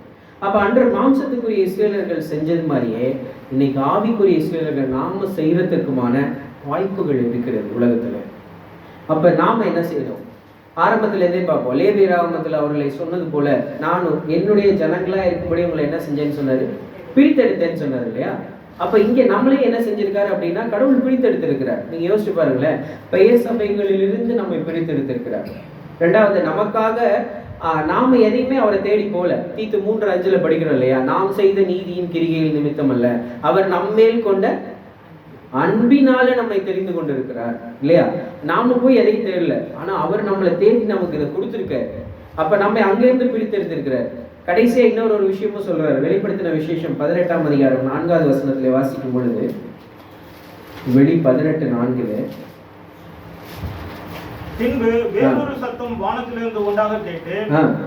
அப்ப அன்று மாம்சத்துக்குரிய இஸ்ரேலர்கள் செஞ்சது மாதிரியே இன்னைக்கு ஆவிக்குரிய இஸ்ரேலர்கள் நாம செய்யறதுக்குமான வாய்ப்புகள் இருக்கிறது உலகத்துல. அப்ப நாம என்ன செய்யணும், ஆரம்பத்துல இருந்தே பார்ப்போம். லேவியராகமத்தில் அவர்களை சொன்னது போல நானும் என்னுடைய ஜனங்களா இருக்கும்படி உங்களை என்ன செஞ்சேன்னு சொன்னாரு, பிரித்தெடுத்தேன்னு சொன்னார் இல்லையா. அப்ப இங்க நம்மளே என்ன செஞ்சிருக்காரு அப்படின்னா, கடவுள் பிரித்தெடுத்திருக்கிறார். நீங்க யோசிச்சு பாருங்களேன், பெயர் சபைகளிலிருந்து நம்மை பிரித்தெடுத்திருக்கிறார். 2வது, நமக்காக நாம எதையுமே அவரை தேடி போல. தீத்து 3:5 படிக்கிறோம் இல்லையா, நாம் செய்த நீதியின் கிரிகையில் நிமித்தம் அல்ல, அவர் நம்மேல் கொண்ட அன்பினால நம்மை தெரிந்து கொண்டிருக்கிறார் இல்லையா. நாம போய் எதையும் தேடல, ஆனா அவர் நம்மளை தேடி நமக்கு இதை கொடுத்துருக்காரு. அப்ப நம்ம அங்கிருந்து பிரித்தெடுத்திருக்கிறார். கடைசியா இன்னொரு விஷயமும் சொல்றாரு. வெளிப்படுத்தின விசேஷம் 18ஆம் அதிகாரம் 4வது வசனத்திலே வாசிக்கும் பொழுது, வெளி 18:4 பின்பு வேறொரு சத்தம் வானத்திலிருந்து உண்டாக கேட்டு,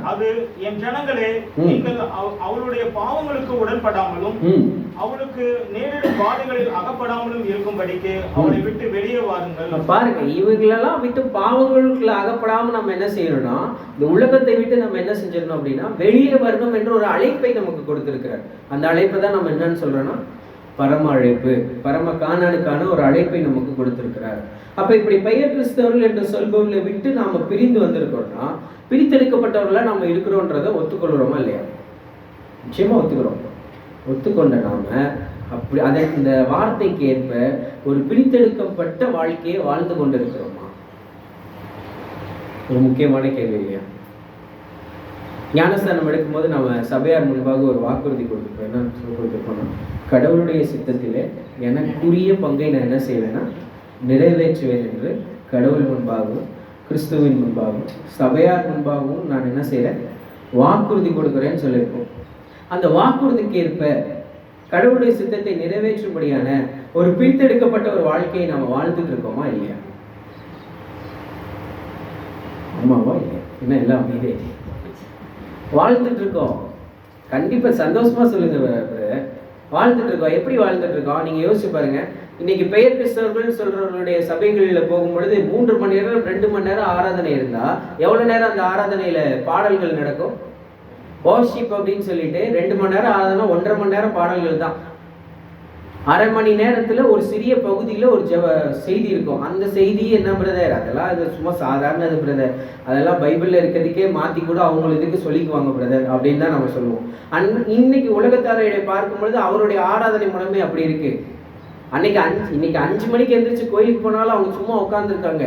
அது என் ஜனங்களே, நீங்கள் அவளுடைய பாவங்களுக்கு உடன்படாமலும் அவளுக்கு நேரிடும் பாதைகளில் அகப்படாமலும் இருக்கும்படிக்கு அவளை விட்டு வெளியே வாருங்கள். பாருங்க, இவங்களெல்லாம் விட்டு பாவங்களுக்குள்ள அகப்படாம நம்ம என்ன செய்யணும்னா, இந்த உலகத்தை விட்டு நம்ம என்ன செஞ்சிடணும் அப்படின்னா வெளியே வரணும் என்ற ஒரு அழைப்பை நமக்கு கொடுத்திருக்கிறார். அந்த அழைப்பை தான் நம்ம என்னன்னு சொல்றோம்னா பரம அழைப்பு, பரம கானானுக்கான ஒரு அழைப்பை நமக்கு கொடுத்திருக்கிறார். அப்ப இப்படி பெயர் கிறிஸ்தவர்கள் என்று சொல்பவர்களை விட்டு நாம பிரிந்து வந்திருக்கோம்னா, பிரித்தெடுக்கப்பட்டவர்களா நம்ம இருக்கிறோன்றதை ஒத்துக்கொள்கிறோமா இல்லையா? நிச்சயமா ஒத்துக்கிறோம். ஒத்துக்கொண்ட நாம அப்படி அதை இந்த வார்த்தைக்கு ஏற்ப ஒரு பிரித்தெடுக்கப்பட்ட வாழ்க்கையை வாழ்ந்து கொண்டிருக்கிறோமா? ஒரு முக்கியமான கேள்வி இல்லையா? ஞானஸ்தானம் எடுக்கும்போது நம்ம சபையார் முன்பாக ஒரு வாக்குறுதி கொடுத்துருப்போம். என்ன கொடுத்துருப்போம்னா, கடவுளுடைய சித்தத்திலே எனக்குரிய பங்கை நான் என்ன செய்வேன்னா நிறைவேற்றுவேன் என்று கடவுள் முன்பாகவும் கிறிஸ்துவின் முன்பாகவும் சபையார் முன்பாகவும் நான் என்ன செய்கிறேன், வாக்குறுதி கொடுக்குறேன்னு சொல்லியிருப்போம். அந்த வாக்குறுதிக்கு ஏற்ப கடவுளுடைய சித்தத்தை நிறைவேற்றும்படியான ஒரு பிரித்தெடுக்கப்பட்ட ஒரு வாழ்க்கையை நம்ம வாழ்ந்துட்டு இருக்கோமா இல்லையா? ஆமாவா இல்லையா? என்ன எல்லாம் அமைதியே வாழ்ந்துட்டு இருக்கோம். கண்டிப்பா சந்தோஷமா சொல்லுங்க. வாழ்ந்துட்டு இருக்கோம். எப்படி வாழ்ந்துட்டு இருக்கோம் நீங்க யோசிச்சு பாருங்க. இன்னைக்கு பெயர் கிறிஸ்தவர்கள் சொல்றவர்களுடைய சபைகளில் போகும்பொழுது 3 மணி நேரம் 2 மணி நேரம் ஆராதனை இருந்தா எவ்வளவு நேரம் அந்த ஆராதனையில பாடல்கள் நடக்கும்? வர்ஷிப் அப்படின்னு சொல்லிட்டு 2 மணி நேரம் ஆராதனை, 1.5 மணி நேரம் பாடல்கள் தான். அரை மணி நேரத்துல ஒரு சிறிய பகுதியில ஒரு செய்தி இருக்கும். அந்த செய்தி என்ன பிரதர், அதெல்லாம் அது சும்மா சாதாரணது பிரதர், அதெல்லாம் பைபிள்ல இருக்கிறதுக்கே மாத்தி கூட அவங்க இதுக்கு சொல்லிக்குவாங்க பிரதர் அப்படின்னு தான் நம்ம சொல்லுவோம். இன்னைக்கு உலகத்தாரையை பார்க்கும்பொழுது அவருடைய ஆராதனை முறைமை அப்படி இருக்கு. இன்னைக்கு 5 மணிக்கு எந்திரிச்சு கோயிலுக்கு போனாலும் அவங்க சும்மா உட்காந்துருக்காங்க.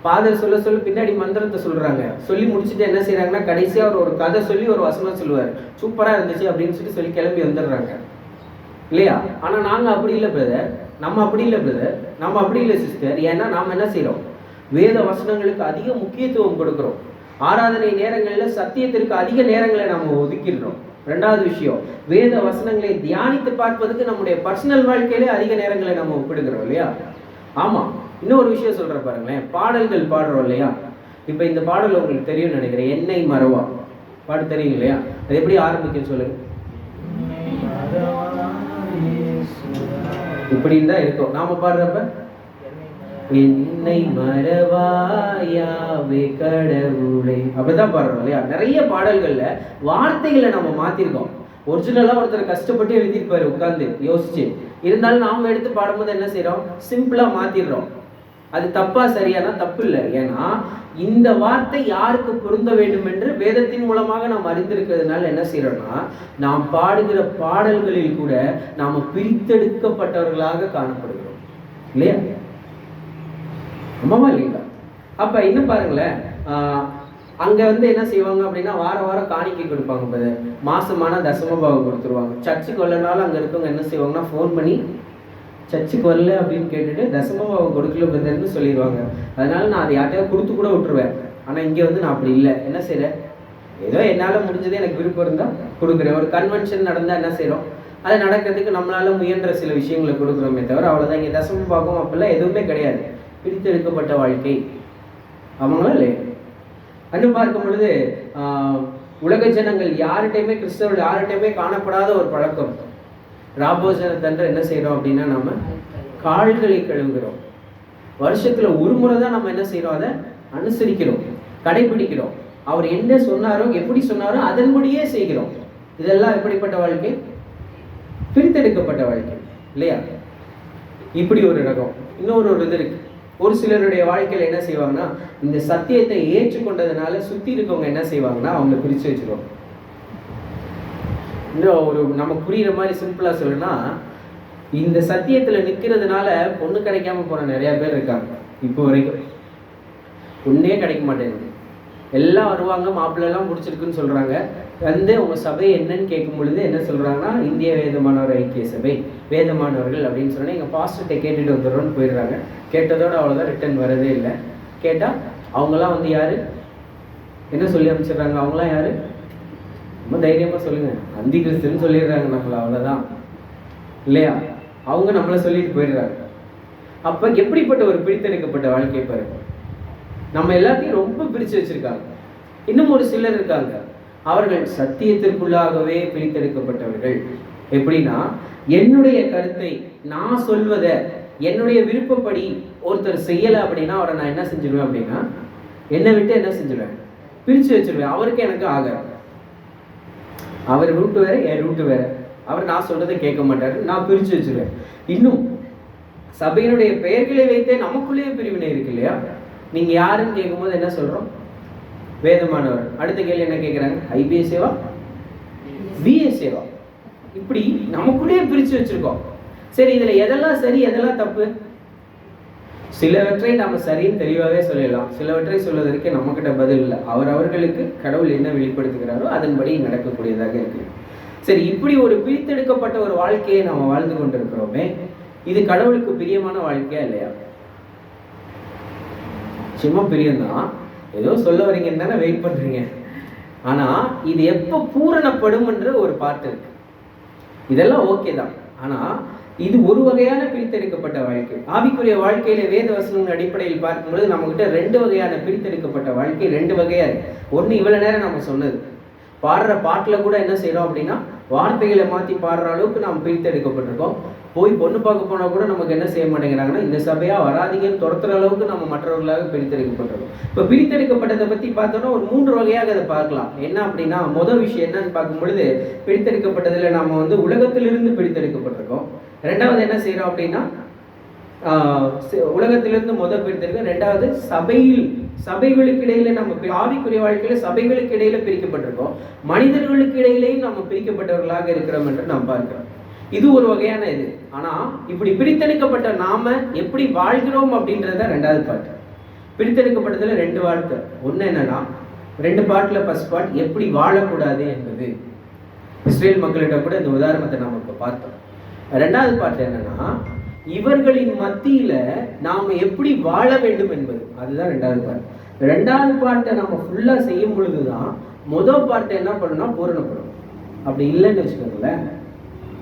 ஃபாதர் சொல்ல பின்னாடி மந்திரத்தை சொல்றாங்க. சொல்லி முடிச்சுட்டு என்ன செய்யறாங்கன்னா கடைசியா அவர் ஒரு கதை சொல்லி ஒரு வசனம் சொல்லுவார், சூப்பரா இருந்துச்சு அப்படின்னு சொல்லி கிளம்பி வந்துடுறாங்க இல்லையா? ஆனா நாங்க அப்படி இல்லை பிரதர், நம்ம அப்படி இல்லை சிஸ்டர். ஏன்னா நாம என்ன செய்யறோம்? வேத வசனங்களுக்கு அதிக முக்கியத்துவம் கொடுக்கிறோம். ஆராதனை நேரங்களில் சத்தியத்திற்கு அதிக நேரங்களை நாம ஒதுக்கிடுறோம். 2வது விஷயம், வேத வசனங்களை தியானித்து பார்ப்பதுக்கு நம்முடைய பர்சனல் வாழ்க்கையிலே அதிக நேரங்களை நம்ம ஒப்பிடுகிறோம் இல்லையா? ஆமா. இன்னொரு விஷயம் சொல்ற பாருங்களேன், பாடல்கள் பாடுறோம் இல்லையா? இப்ப இந்த பாடல் உங்களுக்கு தெரியும் நினைக்கிறேன், என்னை மறவா பாட்டு தெரியும் இல்லையா? அது எப்படி ஆரம்பிக்கும் சொல்லுங்க. இப்படின்னு தான் இருக்கும் நாம பாடுறப்ப, என்னை மறவாயாவே கடவுளே, அப்படிதான் பாடுறோம் இல்லையா? நிறைய பாடல்கள்ல வார்த்தைகளை நம்ம மாத்திருக்கோம். ஒரிஜினலா ஒருத்தர் கஷ்டப்பட்டு எழுதியிருப்பாரு உட்கார்ந்து யோசிச்சு, இருந்தாலும் நாம எடுத்து பாடும்போது என்ன செய்யறோம்? சிம்பிளா மாத்திடுறோம். அது தப்பா சரியானா தப்பு இல்லை. ஏன்னா இந்த வார்த்தை யாருக்கு பொருந்த வேண்டும் என்று வேதத்தின் மூலமாக நாம் அறிந்திருக்கிறதுனால என்ன செய்யறோம்னா, நாம் பாடுகிற பாடல்களில் கூட நாம பிரித்தெடுக்கப்பட்டவர்களாக காணப்படுகிறோம் இல்லையா? ஆமாமா இல்லைங்களா? அப்ப இன்னும் பாருங்களேன், அங்க என்ன செய்வாங்க அப்படின்னா வாரம் காணிக்கை கொடுப்பாங்க. மாசமான தசமபாகம் கொடுத்துருவாங்க. சர்ச்சுக்கு வரலனாலும் அங்க இருக்கவங்க என்ன செய்வாங்கன்னா ஃபோன் பண்ணி சர்ச்சுக்கு வரல அப்படின்னு கேட்டுட்டு தசமபாகம் கொடுக்கல பிரதர்னு சொல்லிடுவாங்க. அதனால நான் அதை யார்ட்டையாவது கொடுத்து கூட விட்டுருவேன். ஆனா இங்க நான் அப்படி இல்லை. என்ன செய்யறேன்? ஏதோ என்னால முடிஞ்சது, எனக்கு விருப்பம் இருந்தா கொடுக்குறேன். ஒரு கன்வென்ஷன் நடந்தா என்ன செய்யறோம்? அது நடக்கிறதுக்கு நம்மளால முயன்ற சில விஷயங்களை கொடுக்குறோமே தவிர அவ்வளவுதான். இங்க தசமபாகம் அப்பெல்லாம் எதுவுமே கிடையாது. பிரித்தெடுக்கப்பட்ட வாழ்க்கை. ஆமாங்களா இல்லையா? அன்னு பார்க்கும் பொழுது உலக ஜனங்கள் யார்கிட்டையுமே, கிறிஸ்தவர்கள் யார்கிட்டையுமே காணப்படாத ஒரு பழக்கம். ராபோஜனத்தன்று என்ன செய்யறோம் அப்படின்னா நம்ம கால்களை கழுவுகிறோம். வருஷத்துல ஒரு முறை தான் நம்ம என்ன செய்யறோம்? அதை அனுசரிக்கிறோம், கடைபிடிக்கிறோம். அவர் என்ன சொன்னாரோ, எப்படி சொன்னாரோ அதன்படியே செய்கிறோம். இதெல்லாம் எப்படிப்பட்ட வாழ்க்கை? பிரித்தெடுக்கப்பட்ட வாழ்க்கை இல்லையா? இப்படி ஒரு ரகம். இன்னொரு இது இருக்கு. ஒரு சிலருடைய வாழ்க்கையில என்ன செய்வாங்கன்னா, இந்த சத்தியத்தை ஏற்றுக்கொண்டதுனால சுத்தி இருக்கவங்க என்ன செய்வாங்கன்னா அவங்க பிரிச்சு வச்சிருவாங்க. இன்னும் ஒரு நமக்கு புரியுற மாதிரி சிம்பிளா சொல்லணும்னா, இந்த சத்தியத்துல நிக்கிறதுனால பொண்ணு கிடைக்காம போன நிறைய பேர் இருக்காங்க. இப்போ வரைக்கும் பொண்ணே கிடைக்க மாட்டேங்குது. எல்லாம் வருவாங்க, மாப்பிள்ளை எல்லாம் பிடிச்சிருக்குன்னு சொல்றாங்க. உங்க சபை என்னன்னு கேட்கும் பொழுது என்ன சொல்றாங்கன்னா, இந்திய வேதமானவர் ஐக்கிய சபை, வேதமானவர்கள் அப்படின்னு சொன்னா எங்க பாஸ்டர்கிட்ட கேட்டுட்டு வந்துடுறோன்னு போயிடுறாங்க. கேட்டதோட அவ்வளவுதான், ரிட்டர்ன் வரதே இல்லை. கேட்டா அவங்கெல்லாம் யாரு என்ன சொல்லி அமைச்சிடுறாங்க? அவங்களாம் யாரு? ரொம்ப தைரியமா சொல்லுங்க, அந்தி கிறிஸ்துன்னு சொல்லிடுறாங்க நம்மள, அவ்வளவுதான் இல்லையா? அவங்க நம்மளை சொல்லிட்டு போயிடுறாங்க. அப்ப எப்படிப்பட்ட ஒரு பிரித்தெடுக்கப்பட்ட வாழ்க்கை பாருங்க. நம்ம எல்லாத்தையும் ரொம்ப பிரிச்சு வச்சிருக்காங்க. இன்னும் ஒரு சிலர் இருக்காங்க, அவர்கள் சத்தியத்திற்குள்ளாகவே பிரித்தெடுக்கப்பட்டவர்கள். எப்படின்னா, என்னுடைய கருத்தை நான் சொல்வதை என்னுடைய விருப்பப்படி ஒருத்தர் செய்யலை அப்படின்னா அவரை நான் என்ன செஞ்சிருவேன் அப்படின்னா, என்னை விட்டு என்ன செஞ்சிருவேன்? பிரிச்சு வச்சிருவேன். அவருக்கு எனக்கு ஆகாது. அவர் ரூட்டு வேற, என் ரூட்டு வேற. அவர் நான் சொல்றதை கேட்க மாட்டாரு, நான் பிரிச்சு வச்சிருவேன். இன்னும் சபையினுடைய பெயர்களை வைத்தே நமக்குள்ளேயே பிரிவினை இருக்கு இல்லையா? நீங்க யாருன்னு கேட்கும்போது என்ன சொல்றோம்? வேதமானவர். அடுத்த கேள்வி என்ன கேட்குறாங்க? ஐபிஎஸ்ஏவா, பிஎஸ்ஏவா? இப்படி நமக்குள்ளேயே பிரிச்சு வச்சிருக்கோம். சரி, இதுல எதெல்லாம் சரி, எதெல்லாம் தப்பு? சிலவற்றை நம்ம சரின்னு தெளிவாகவே சொல்லலாம். சிலவற்றை சொல்வதற்கு நம்மகிட்ட பதில் இல்லை. அவர்களுக்கு கடவுள் என்ன வெளிப்படுத்துகிறாரோ அதன்படி நடக்கக்கூடியதாக இருக்கு. சரி, இப்படி ஒரு பிரித்தெடுக்கப்பட்ட ஒரு வாழ்க்கையை நம்ம வாழ்ந்து கொண்டிருக்கிறோமே, இது கடவுளுக்கு பிரியமான வாழ்க்கையா இல்லையா? சும்மா பிரியம்தான், ஏதோ சொல்ல வரீங்கன்னு தானே வெயிட் பண்றீங்க. ஆனா இது எப்ப பூரணப்படும் என்ற ஒரு பாட்டு இருக்கு. இதெல்லாம் ஓகே தான். ஆனா இது ஒரு வகையான பிரித்தெடுக்கப்பட்ட வாழ்க்கை. ஆவிக்குரிய வாழ்க்கையில வேத வசனங்கள் அடிப்படையில் பார்க்கும்போது நம்ம கிட்ட 2 வகையான பிரித்தெடுக்கப்பட்ட வாழ்க்கை, 2 வகையா இருக்கு. ஒண்ணு இவ்வளவு நேரம் நம்ம சொன்னது, பாடுற பாட்டில் கூட என்ன செய்கிறோம் அப்படின்னா வார்த்தைகளை மாற்றி பாடுற அளவுக்கு நாம் பிரித்தெடுக்கப்பட்டிருக்கோம். போய் பொண்ணு பார்க்க போனால் கூட நமக்கு என்ன செய்ய மாட்டேங்கிறாங்கன்னா, இந்த சபையாக வராதிங்கன்னு துரத்துற அளவுக்கு நம்ம மற்றவர்களாக பிரித்தெடுக்கப்பட்டிருக்கோம். இப்போ பிரித்தெடுக்கப்பட்டதை பற்றி பார்த்தோன்னா ஒரு 3 வகையாக அதை பார்க்கலாம். என்ன அப்படின்னா, முதல் விஷயம் என்னன்னு பார்க்கும் பொழுது, பிரித்தெடுக்கப்பட்டதில் நாம் வந்து உலகத்திலிருந்து பிரித்தெடுக்கப்பட்டிருக்கோம். ரெண்டாவது என்ன செய்கிறோம் அப்படின்னா, உலகத்திலிருந்து முதல் பிரித்தெடுக்க. ரெண்டாவது சபைகளுக்கு இடையில நம்ம ஆவிக்குரிய வாழ்க்கையில சபைகளுக்கு இடையில பிரிக்கப்பட்டிருக்கோம். மனிதர்களுக்கு இடையிலேயும் நம்ம பிரிக்கப்பட்டவர்களாக இருக்கிறோம் என்று நாம் பார்க்கிறோம். இது ஒரு வகையான இது. ஆனா இப்படி பிரித்தெடுக்கப்பட்ட நாம எப்படி வாழ்கிறோம் அப்படின்றத 2வது பாட்டு. பிரித்தெடுக்கப்பட்டதுல 2 வார்த்தை. ஒண்ணு என்னன்னா, 2 பாட்டுல ஃபர்ஸ்ட் பார்ட் எப்படி வாழக்கூடாது என்பது. இஸ்ரேல் மக்களிடம் கூட இந்த உதாரணத்தை நம்ம இப்ப பார்த்தோம். 2வது பாட்டு என்னன்னா, இவர்களின் மத்தியில நாம எப்படி வாழ வேண்டும் என்பது. அதுதான் 2வது பாட்டு. 2வது பாட்டை நம்ம ஃபுல்லா செய்யும் பொழுதுதான் முதல் பாட்டை என்ன பண்ணணும்னா பூரணப்படும். அப்படி இல்லைன்னு வச்சுக்கோங்களேன்,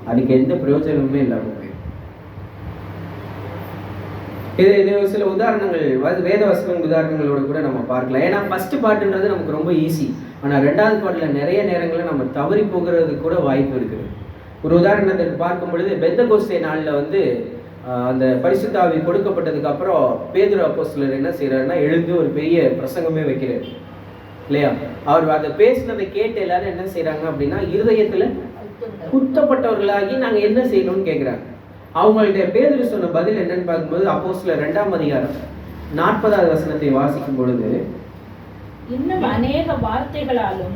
அதுக்கு எந்த பிரயோஜனமுமே இல்லாம போயிடும். இது சில உதாரணங்கள், வேத வசன உதாரணங்களோட கூட நம்ம பார்க்கலாம். ஏன்னா ஃபர்ஸ்ட் பாட்டுன்றது நமக்கு ரொம்ப ஈஸி. ஆனா 2வது பாட்டுல நிறைய நேரங்களில் நம்ம தவறி போகிறதுக்கு கூட வாய்ப்பு இருக்குது. ஒரு உதாரணத்தை பார்க்கும் பொழுது, பெந்தகோஸ்தே நாளில் வந்து அந்த பரிசுத்த ஆவி கொடுக்கப்பட்டதுக்கு அப்புறம் பேதுரு அப்போஸ்தலர் என்ன செய்யறாருன்னா, எழுந்து ஒரு பெரிய பிரசங்கமே வைக்கிறார் இல்லையா. அவர் அதை பேசினதை கேட்டு எல்லாரும் என்ன செய்யறாங்க அப்படின்னா, இருதயத்துல குத்தப்பட்டவர்களாகி நாங்க என்ன செய்யணும்னு கேட்கிறாங்க. அவங்கள்ட்ட பேதுரு சொன்ன பதில் என்னன்னு பார்க்கும்போது, அப்போஸ்தலர் 2ஆம் அதிகாரம் 40வது வசனத்தை வாசிக்கும் பொழுது, இன்னும் அநேக வார்த்தைகளாலும்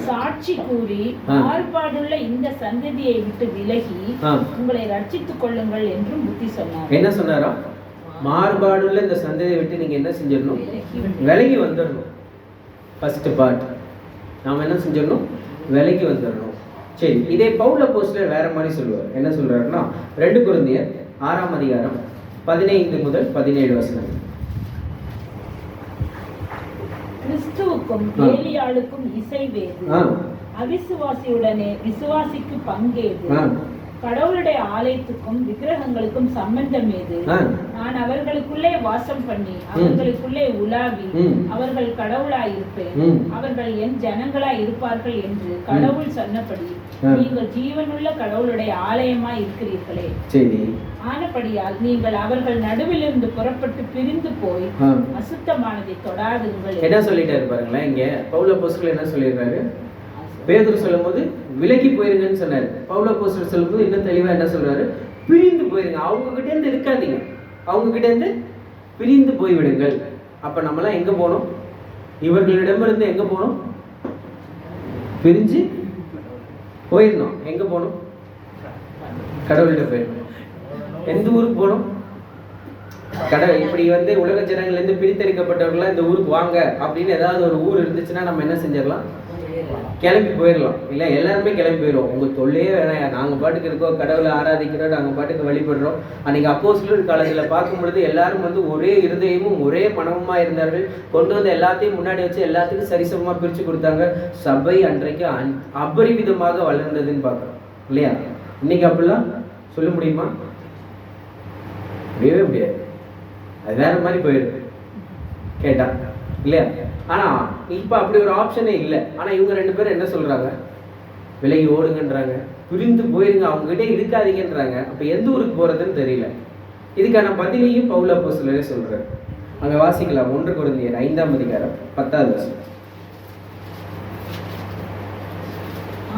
சாட்சி கூறி மாறுபாடுள்ள இந்த சந்ததியை விட்டு விலகி உங்களை ரட்சித்துக் கொள்ளுங்கள் என்றும் புத்தி சொன்னார். என்ன சொன்னாரோ, மாறுபாடுள்ள இந்த சந்ததியை விட்டு நீங்க என்ன செஞ்சிடணும், விலகி வந்துடணும். ஃபர்ஸ்ட் பார்ட் நாம என்ன செஞ்சிடணும், விலகி வந்துடணும். சரி, இதே பவுல் அப்போஸ்தலர் வேற மாதிரி சொல்லுவார். என்ன சொல்றாருன்னா, 2 கொரிந்தியர் 6ஆம் அதிகாரம் 15 முதல் 17 வசனம். கிறிஸ்துவுக்கும் ஏலியாளுக்கும் இசை வேறு, அவிசுவாசியுடனே விசுவாசிக்கு பங்கேது, கடவுளுடைய ஆலயத்துக்கும் விக்கிரகங்களுக்கும் சம்பந்தம் ஏது? நான் அவர்களுக்குள்ளே வாசம் பண்ணி அவர்களுக்குள்ளே உலாவி அவர்கள் கடவுளாயிருப்பேன், அவர்கள் என் ஜனங்களாய் இருப்பார்கள் என்று கடவுள் சொன்னபடி நீங்கள் ஜீவனுள்ள கடவுளுடைய ஆலயமாய் இருக்கிறீர்களே. ஆனபடியால் நீங்கள் அவர்கள் நடுவிலிருந்து புறப்பட்டு பிரிந்து போய் அசுத்தமானதை தொடாதுங்கள். என்ன சொல்லிட்டாரு பாருங்களேன். இங்க பவுல் அப்போஸ்தலர் என்ன சொல்லிடுறாரு, பேதுரு சொல்லும் போது விலகி போயிருங்கன்னு சொன்னாரு. பவுல் அப்போஸ்தலர் சொல்லும் போது இன்னும் தெளிவா என்ன சொல்றாரு, பிரிந்து போயிருங்க. அவங்க கிட்ட இருந்து இருக்காதீங்க, அவங்க கிட்ட இருந்து பிரிந்து போய்விடுங்கள். அப்ப நம்மளாம் எங்க போனோம், இவர்களிடமிருந்து எங்க போனோம், பிரிஞ்சு போயிருந்தோம். எங்க போனோம், கடவுள்கிட்ட போயிருந்தோம். எந்த ஊருக்கு போனோம், கடவுள். இப்படி வந்து உலக ஜனங்கள்ல இருந்து பிரித்தெடுக்கப்பட்டவர்களா இந்த ஊருக்கு வாங்க அப்படின்னு ஏதாவது ஒரு ஊர் இருந்துச்சுன்னா நம்ம என்ன செஞ்சிடலாம், கிளம்பி போயிடலாம். இல்லை எல்லாருமே கிளம்பி போயிடுவோம். உங்கள் தொல்லையே வேணாம், நாங்கள் பாட்டுக்கு இருக்கோம், கடவுளை ஆராதிக்கிறோம், நாங்கள் பாட்டுக்கு வழிபடுறோம். அன்றைக்கி அப்போஸ்தலர் காலத்தில் பார்க்கும் பொழுது எல்லாரும் வந்து ஒரே இருதயமும் ஒரே மனமுமாக இருந்தார்கள். கொண்டு வந்து எல்லாத்தையும் முன்னாடி வச்சு எல்லாத்துக்கும் சரிசமமாக பிரித்து கொடுத்தாங்க. சபை அன்றைக்கு அபரிமிதமாக வளர்ந்ததுன்னு பார்க்குறோம் இல்லையா. இன்னைக்கு அப்படிலாம் சொல்ல முடியுமா, முடியவே முடியாது. அது வேற மாதிரி போயிடுது கேட்டா இல்லையா. ஆனா இப்ப அப்படி ஒரு ஆப்ஷனே இல்லை. ஆனா இவங்க 2 பேரும் என்ன சொல்றாங்க, விலகி ஓடுங்கன்றாங்க, பிரிந்து போயிருங்க, அவங்க கிட்டே இருக்காதீங்கன்றாங்க. அப்ப எந்த ஊருக்கு போறதுன்னு தெரியல. இதுக்கான பதிலையும் பவுல் அப்போஸ்தலரே சொல்றாரு. அங்க வாசிக்கலாம். 1 கொரிந்தியர் 5ஆம் அதிகாரம் 10வது வசனம்.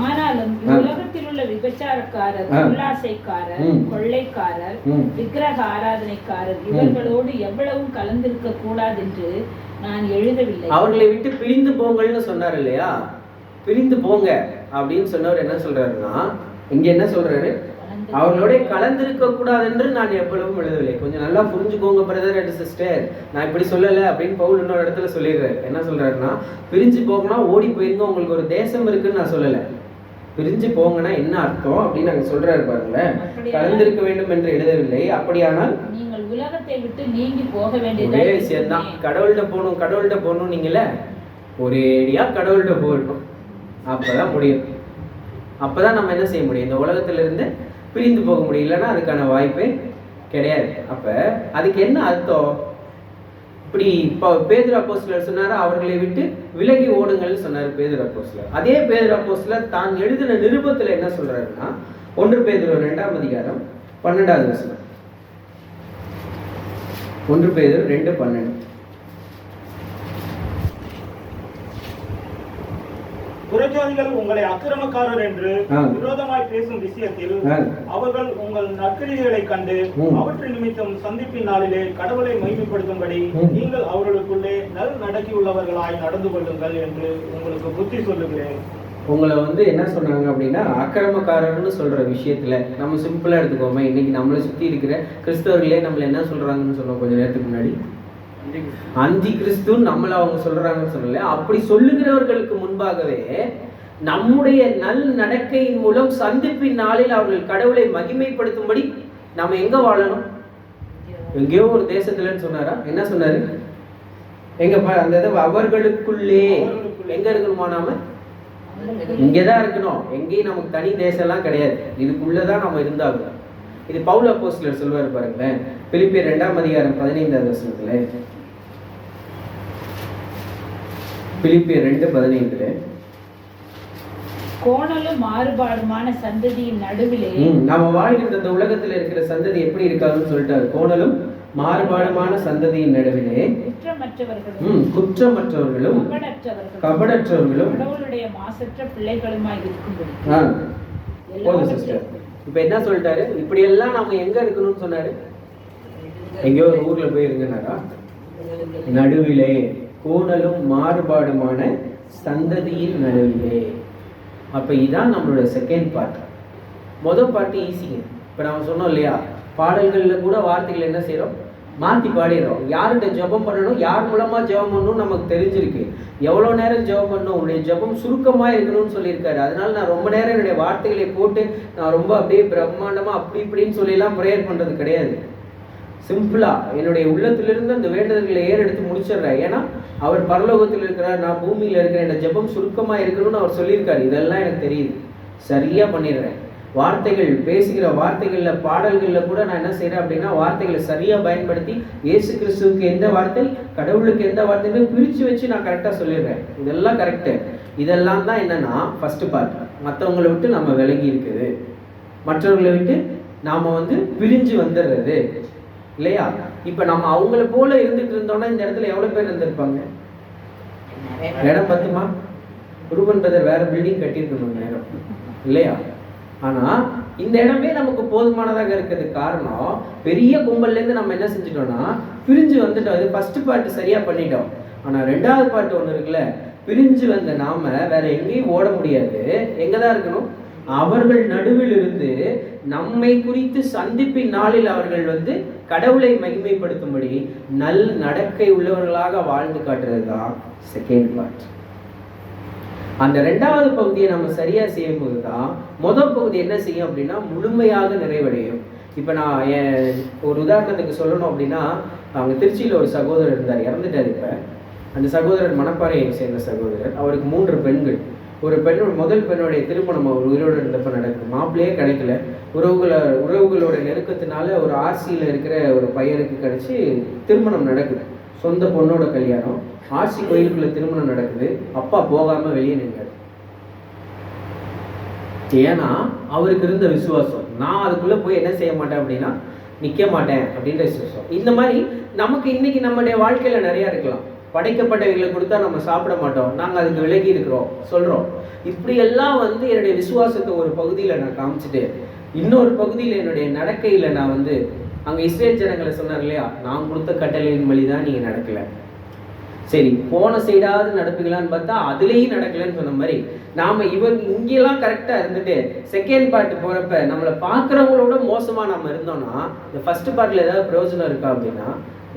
ஆனாலும் உலகத்தில் உள்ள விபச்சாரக்காரர், உல்லாசைக்காரர், கொள்ளைக்காரர், விக்கிரக ஆராதனைக்காரர் இவர்களோடு எவ்வளவும் கலந்திருக்க கூடாது என்று நான் எழுதவில்லை. அவர்களை விட்டு பிரிந்து போங்கள்னு சொன்னார் இல்லையா. பிரிந்து போங்க அப்படின்னு சொன்னவர் என்ன சொல்றாருன்னா, இங்க என்ன சொல்றாரு, அவர்களோட கலந்திருக்க கூடாது என்று நான் எவ்வளவும் எழுதவில்லை. கொஞ்சம் நல்லா புரிஞ்சுக்கோங்க பிரதர் அண்ட் சிஸ்டர், நான் இப்படி சொல்லலை அப்படின்னு பவுல் இன்னொரு இடத்துல சொல்லிடுறாரு. என்ன சொல்றாருன்னா, பிரிஞ்சு போகணும், ஓடி போயிருங்க, உங்களுக்கு ஒரு தேசம் இருக்குன்னு நான் சொல்லலை. பிரிஞ்சு போங்கன்னா என்ன அர்த்தம் அப்படின்னு நாங்க சொல்றாரு பாருங்களேன். கலந்திருக்க வேண்டும் என்று எழுதவில்லை. அப்படியானால் நீங்கள் உலகத்தை விட்டு நீங்கி போக வேண்டியது ஒரே விஷயம்தான். கடவுள்கிட்ட போகணும், கடவுள்கிட்ட போகணும். நீங்கள ஒரேடியா கடவுள்கிட்ட போகணும், அப்பதான் முடியும். அப்பதான் நம்ம என்ன செய்ய முடியும், இந்த உலகத்துல இருந்து பிரிந்து போக முடியும். இல்லைன்னா அதுக்கான வாய்ப்பே கிடையாது. அப்ப அதுக்கு என்ன அர்த்தம், இப்படி இப்போ பேதுரு அப்போஸ்தலர் சொன்னார், அவர்களை விட்டு விலகி ஓடுங்கள்னு சொன்னார் பேதுரு அப்போஸ்தலர். அதே பேதுரு அப்போஸ்தலர் தான் எழுதின நிருபத்தில் என்ன சொல்றாருன்னா, 1 பேதுரு 2ஆம் அதிகாரம் 12வது வசனம். 1 பேதுரு 2:12. புறஜாதிகள் உங்களை அக்கிரமக்காரர் என்று விரோதமாய் பேசும் விஷயத்தில் அவர்கள் உங்கள் நற்கிரியைகளை கண்டு அவற்றின் நிமித்தம் சந்திப்பின் நாளிலே கடவுளை மகிமைப்படுத்தும்படி நீங்கள் அவர்களுக்குள்ளே நல் நடக்கியுள்ளவர்களாய் நடந்து கொள்ளுங்கள் என்று உங்களுக்கு புத்தி சொல்லுகிறேன். உங்களை என்ன சொன்னாங்க அப்படின்னா, அக்கிரமக்காரர்னு சொல்ற விஷயத்துல நம்ம சிம்பிளா எடுத்துக்கோமே. இன்னைக்கு நம்மளை சுத்தி இருக்கிற கிறிஸ்தவர்களே நம்மள என்ன சொல்றாங்கன்னு சொன்னோம் கொஞ்ச நேரத்துக்கு முன்னாடி, அந்தி கிறிஸ்துன்னு நம்மள அவங்க சொல்றாங்கன்னு சொல்லல. அப்படி சொல்லுகிறவர்களுக்கு முன்பாகவே நம்முடைய நல் நடக்கையின் மூலம் சந்திப்பின் நாளில் அவர்கள் கடவுளை மகிமைப்படுத்தும்படி நம்ம எங்க வாழணும்? எங்கேயோ ஒரு தேசத்துலன்னு சொன்னாரா? என்ன சொன்னாரு? எங்க அந்த அவர்களுக்குள்ளே எங்க இருக்கணுமா? நாம இங்கதான் இருக்கணும். எங்கேயும் நமக்கு தனி தேசம் எல்லாம் கிடையாது, இதுக்குள்ளதான் நம்ம இருந்தாங்க. இது பவுல் அப்போஸ்தலர் சொல்வார் பாருங்களேன், பிலிப்பியர் 2ஆம் அதிகாரம் 15வது வசனத்துல. பிலிப்பியர் 2:15. கோணலும் மாறுபாடுமான சந்ததியின் நடுவிலே நாம வாழ்கின்ற இந்த உலகத்துல இருக்கிற சந்ததி எப்படி இருக்காங்கன்னு சொல்லிட்டாரு. கோணலும் மாறுபாடுமான சந்ததியின் நடுவிலே குற்றமற்றவர்களும் கபடற்றவர்களும் கடவுளுடைய மாசற்ற பிள்ளைகளுமாய் இருக்கும்படி. போதும் சிஸ்டர். இப்ப என்ன சொல்லிட்டாரு? இப்படி எல்லாம் நம்ம எங்க இருக்கணும்னு சொன்னாரு? எங்கேயோ ஒரு ஊர்ல போய் இருங்கனாரா? நடுவிலே, கோணலும் மாறுபாடுமான சந்ததியின் நடுவிலே. அப்ப இதான் நம்மளோட செகண்ட் பார்ட். முதல் பார்ட் ஈஸிங்க. இப்ப நாம சொன்னோம் இல்லையா, பாடல்கள்ல கூட வார்த்தைகள் என்ன செய்யறோம்? மாற்றி பாடிடுறோம். யார்கிட்ட ஜெபம் பண்ணணும், யார் மூலமா ஜெபம் பண்ணணும் நமக்கு தெரிஞ்சிருக்கு. எவ்வளோ நேரம் ஜெபம் பண்ணணும், உன்னுடைய ஜெபம் சுருக்கமாக இருக்கணும்னு சொல்லியிருக்காரு. அதனால நான் ரொம்ப நேரம் என்னுடைய வார்த்தைகளை போட்டு நான் ரொம்ப அப்படியே பிரம்மாண்டமாக அப்படி இப்படின்னு சொல்லிலாம் ப்ரேயர் பண்ணுறது கிடையாது. சிம்பிளாக என்னுடைய உள்ளத்திலிருந்து அந்த வேண்டுதல்களை ஏறெடுத்து முடிச்சிடுறேன். ஏன்னா அவர் பரலோகத்தில் இருக்கிறார், நான் பூமியில் இருக்கிறேன், என்னோட ஜெபம் சுருக்கமாக இருக்கணும்னு அவர் சொல்லியிருக்காரு. இதெல்லாம் எனக்கு தெரியுது, சரியாக பண்ணிடுறேன். வார்த்தைகள் பேசுகிற வார்த்தைகளில் பாடல்களில் கூட நான் என்ன செய்கிறேன் அப்படின்னா, வார்த்தைகளை சரியாக பயன்படுத்தி இயேசு கிறிஸ்துவுக்கு எந்த வார்த்தை, கடவுளுக்கு எந்த வார்த்தைன்னு பிரித்து வச்சு நான் கரெக்டாக சொல்லிடுறேன். இதெல்லாம் கரெக்டு. இதெல்லாம் தான் என்னன்னா ஃபஸ்ட்டு பார்ட். மற்றவங்களை விட்டு நம்ம விலகி இருக்குது, மற்றவர்களை விட்டு நாம் பிரிஞ்சு வந்துடுறது இல்லையா? இப்போ நம்ம அவங்கள போல இருந்துட்டு இருந்தோம்னா இந்த இடத்துல எவ்வளோ பேர் இருந்திருப்பாங்க? இடம் பத்துமா? ரூபன் பிரதர் வேற பில்டிங் கட்டியிருக்கணும் நேரம் இல்லையா? ஆனால் இந்த இடமே நமக்கு போதுமானதாக இருக்கிறதுக்கு காரணம், பெரிய கும்பல்லேருந்து நம்ம என்ன செஞ்சிட்டோம்னா பிரிஞ்சு வந்துட்டோம். இது ஃபஸ்ட்டு பார்ட்டு சரியாக பண்ணிட்டோம். ஆனால் 2வது பார்ட்டு ஒன்று இருக்குல்ல, பிரிஞ்சு வந்த நாம வேற எங்கேயும் ஓட முடியாது. எங்கே தான் இருக்கணும்? அவர்கள் நடுவில் இருந்து நம்மை குறித்து சந்திப்பின் நாளில் அவர்கள் கடவுளை மகிமைப்படுத்தும்படி நல் நடக்கை உள்ளவர்களாக வாழ்ந்து காட்டுறது தான் செகண்ட் பார்ட். அந்த 2வது பகுதியை நம்ம சரியா செய்யும் போது தான் முதல் பகுதி என்ன செய்யும் அப்படின்னா முழுமையாக நிறைவடையும். இப்போ நான் ஒரு உதாரணத்துக்கு சொல்லணும் அப்படின்னா, அவங்க திருச்சியில் ஒரு சகோதரர் இருந்தார், இறந்துட்டார். இப்போ அந்த சகோதரர் மணப்பாறையை சேர்ந்த சகோதரர். அவருக்கு 3 பெண்கள். ஒரு முதல் பெண்ணுடைய திருமணம் அவர் உயிரோடு இருந்தப்ப நடக்குது. மாப்பிள்ளையே கிடைக்கல. உறவுகளோட நெருக்கத்தினால ஒரு ஆர்சியில் இருக்கிற ஒரு பையனுக்கு கிடைச்சி திருமணம் நடக்குது. சொந்த பொண்ணோட கல்யாணம். ஆர்சி கோயிலுக்குள்ள திருமணம் நடக்குது. அப்பா போகாம வெளியே நின்றார். ஏன்னா அவருக்கு இருந்த விசுவாசம், நான் அதுக்குள்ள போய் என்ன செய்ய மாட்டேன் அப்படின்னா நிற்க மாட்டேன் அப்படின்ற விசுவாசம். இந்த மாதிரி நமக்கு இன்னைக்கு நம்முடைய வாழ்க்கையில நிறைய இருக்கலாம். படைக்கப்பட்டவைகளை கொடுத்தா நம்ம சாப்பிட மாட்டோம், நாங்கள் அதுக்கு விலகி இருக்கிறோம் சொல்கிறோம். இப்படியெல்லாம் என்னுடைய விசுவாசத்தை ஒரு பகுதியில் நான் காமிச்சிட்டு, இன்னொரு பகுதியில் என்னுடைய நடக்கையில் நான் அங்கே இஸ்ரேல் ஜனங்களை சொன்னார் இல்லையா, நான் கொடுத்த கட்டளையின் வழி தான் நீங்கள் நடக்கலை. சரி, போன சைடாவது நடப்பீங்களான்னு பார்த்தா அதுலேயும் நடக்கலைன்னு சொன்ன மாதிரி நாம் இங்கெல்லாம் கரெக்டாக இருந்துட்டு செகண்ட் பார்ட் போகிறப்ப நம்மளை பார்க்குறவங்களோட மோசமாக நம்ம இருந்தோம்னா இந்த ஃபஸ்ட்டு பார்ட்டில் ஏதாவது பிரயோஜனம் இருக்கா அப்படின்னா